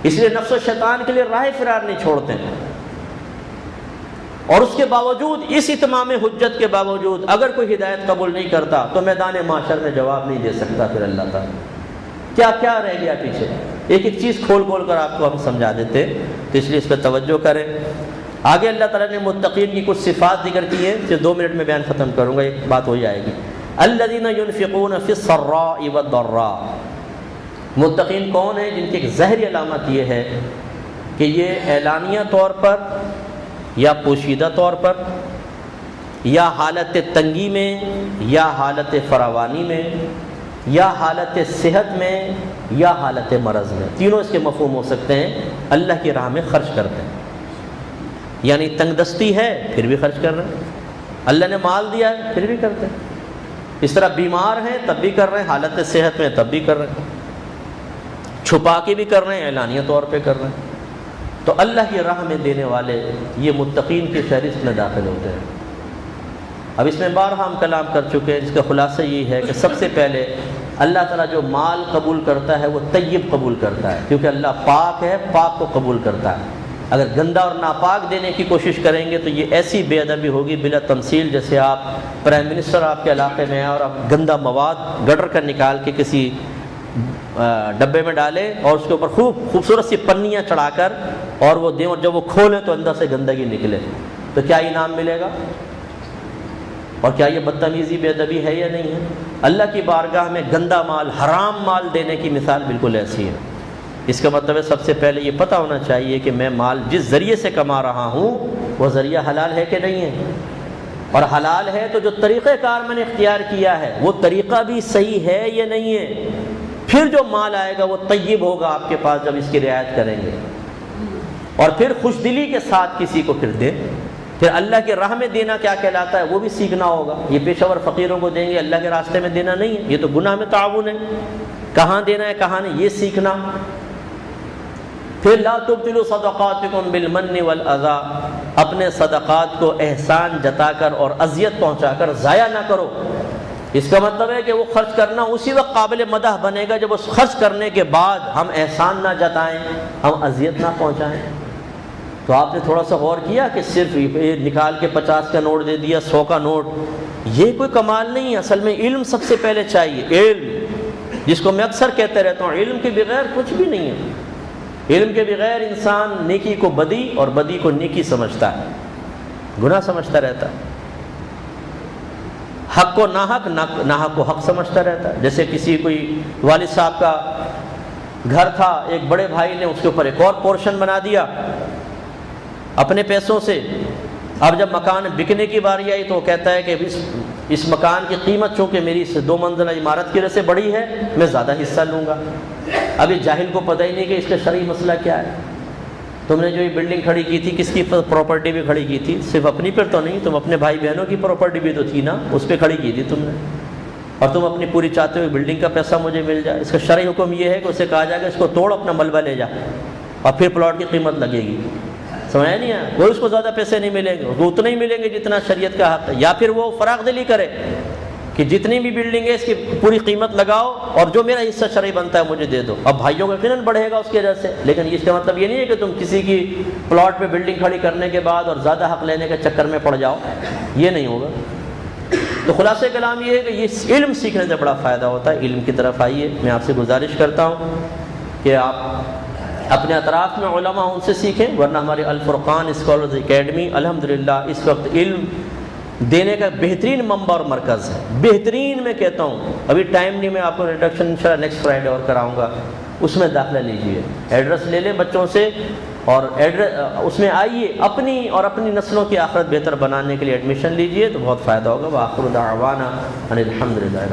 اس لیے نفس و شیطان کے لیے راہ فرار نہیں چھوڑتے ہیں۔ اور اس کے باوجود، اس اتمام حجت کے باوجود، اگر کوئی ہدایت قبول نہیں کرتا تو میدان معاشر میں جواب نہیں دے سکتا پھر اللہ تعالیٰ۔ کیا کیا رہ گیا پیچھے، ایک ایک چیز کھول کھول کر آپ کو ہم سمجھا دیتے، تو اس لیے اس پہ توجہ کریں۔ آگے اللہ تعالیٰ نے متقین کی کچھ صفات ذکر کی ہیں، جو 2 منٹ میں بیان ختم کروں گا، ایک بات ہو جائے گی۔ الذین ينفقون فی السراء والضراء، متقین کون ہیں؟ جن کی ایک ظاہری علامت یہ ہے کہ یہ اعلانیہ طور پر یا پوشیدہ طور پر یا حالت تنگی میں یا حالت فراوانی میں یا حالت صحت میں یا حالت مرض میں، تینوں اس کے مفہوم ہو سکتے ہیں، اللہ کی راہ میں خرچ کرتے ہیں، یعنی تنگ دستی ہے پھر بھی خرچ کر رہے ہیں، اللہ نے مال دیا ہے پھر بھی کرتے ہیں، اس طرح بیمار ہیں تب بھی کر رہے ہیں، حالت صحت میں تب بھی کر رہے ہیں، چھپا کے بھی کر رہے ہیں، اعلانیہ طور پہ کر رہے ہیں۔ تو اللہ کی راہ میں دینے والے یہ متقین کی فہرست میں داخل ہوتے ہیں۔ اب اس میں بارہا ہم کلام کر چکے ہیں، جس کا خلاصہ یہ ہے کہ سب سے پہلے اللہ تعالیٰ جو مال قبول کرتا ہے وہ طیب قبول کرتا ہے، کیونکہ اللہ پاک ہے، پاک کو قبول کرتا ہے۔ اگر گندا اور ناپاک دینے کی کوشش کریں گے تو یہ ایسی بے ادبی ہوگی بلا تمثیل، جیسے آپ پرائم منسٹر آپ کے علاقے میں اور آپ گندا مواد گٹر کر نکال کے کسی ڈبے میں ڈالیں اور اس کے اوپر خوبصورت سی پنیاں چڑھا کر اور وہ دیں، اور جب وہ کھولیں تو اندر سے گندگی نکلے، تو کیا انعام ملے گا؟ اور کیا یہ بدتمیزی بے ادبی ہے یا نہیں ہے؟ اللہ کی بارگاہ میں گندا مال، حرام مال دینے کی مثال بالکل ایسی ہے۔ اس کا مطلب ہے سب سے پہلے یہ پتہ ہونا چاہیے کہ میں مال جس ذریعے سے کما رہا ہوں وہ ذریعہ حلال ہے کہ نہیں ہے، اور حلال ہے تو جو طریقہ کار میں نے اختیار کیا ہے وہ طریقہ بھی صحیح ہے یا نہیں ہے، پھر جو مال آئے گا وہ طیب ہوگا آپ کے پاس جب اس کی رعایت کریں گے، اور پھر خوش دلی کے ساتھ کسی کو پھر دیں۔ پھر اللہ کی راہ میں دینا کیا کہلاتا ہے وہ بھی سیکھنا ہوگا. یہ پیشہ ور فقیروں کو دیں گے, اللہ کے راستے میں دینا نہیں ہے, یہ تو گناہ میں تعاون ہے. کہاں دینا ہے کہاں نہیں یہ سیکھنا. پھر لا تبطلوا صدقاتکم بالمن والاذی, اپنے صدقات کو احسان جتا کر اور اذیت پہنچا کر ضائع نہ کرو. اس کا مطلب ہے کہ وہ خرچ کرنا اسی وقت قابل مدح بنے گا جب اس خرچ کرنے کے بعد ہم احسان نہ جتائیں, ہم اذیت نہ پہنچائیں. تو آپ نے تھوڑا سا غور کیا کہ صرف یہ نکال کے 50 کا نوٹ دے دیا, 100 کا نوٹ, یہ کوئی کمال نہیں ہے. اصل میں علم سب سے پہلے چاہیے, علم, جس کو میں اکثر کہتے رہتا ہوں, علم کے بغیر کچھ بھی نہیں ہے. علم کے بغیر انسان نیکی کو بدی اور بدی کو نیکی سمجھتا ہے, گناہ سمجھتا رہتا ہے. حق کو ناحق, ناحق کو حق سمجھتا رہتا ہے. جیسے کسی کوئی والد صاحب کا گھر تھا, ایک بڑے بھائی نے اس کے اوپر ایک اور پورشن بنا دیا اپنے پیسوں سے. اب جب مکان بکنے کی باری آئی تو وہ کہتا ہے کہ اس مکان کی قیمت چونکہ میری اس 2 منزلہ عمارت کی وجہ سے بڑی ہے, میں زیادہ حصہ لوں گا. ابھی جاہل کو پتہ ہی نہیں کہ اس کا شرعی مسئلہ کیا ہے. تم نے جو یہ بلڈنگ کھڑی کی تھی کس کی پراپرٹی پہ کھڑی کی تھی؟ صرف اپنی پر تو نہیں, تم اپنے بھائی بہنوں کی پراپرٹی بھی تو تھی نا, اس پہ کھڑی کی تھی تم نے. اور تم اپنی پوری چاہتے ہو بلڈنگ کا پیسہ مجھے مل جائے. اس کا شرعی حکم یہ ہے کہ اسے کہا جائے گا اس کو توڑ, اپنا ملبہ لے جا, اور پھر پلاٹ کی قیمت لگے گی. سمجھا نہیں ہے؟ کوئی اس کو زیادہ پیسے نہیں ملیں گے, وہ اتنے ہی ملیں گے جتنا شریعت کا حق ہے. یا پھر وہ فراغ دلی کرے کہ جتنی بھی بلڈنگ ہے اس کی پوری قیمت لگاؤ اور جو میرا حصہ شرعی بنتا ہے مجھے دے دو. اب بھائیوں کا یقیناً بڑھے گا اس کی وجہ سے, لیکن اس کا مطلب یہ نہیں ہے کہ تم کسی کی پلاٹ پہ بلڈنگ کھڑی کرنے کے بعد اور زیادہ حق لینے کے چکر میں پڑ جاؤ, یہ نہیں ہوگا. تو خلاصہ کلام یہ ہے کہ یہ علم سیکھنے سے بڑا فائدہ ہوتا ہے. علم کی طرف آئیے. میں آپ سے گزارش کرتا ہوں کہ آپ اپنے اطراف میں علماء ان سے سیکھیں, ورنہ ہمارے الفرقان اسکالرز اکیڈمی الحمدللہ اس وقت علم دینے کا بہترین منبع اور مرکز ہے. بہترین میں کہتا ہوں, ابھی ٹائم نہیں, میں آپ کو انٹروڈکشن انشاءاللہ نیکسٹ فرائیڈے اور کراؤں گا, اس میں داخلہ لیجئے. ایڈریس لے لیں بچوں سے اور اس میں آئیے, اپنی اور اپنی نسلوں کی آخرت بہتر بنانے کے لیے ایڈمیشن لیجئے تو بہت فائدہ ہوگا. وآخر دعوانا ان الحمدللہ.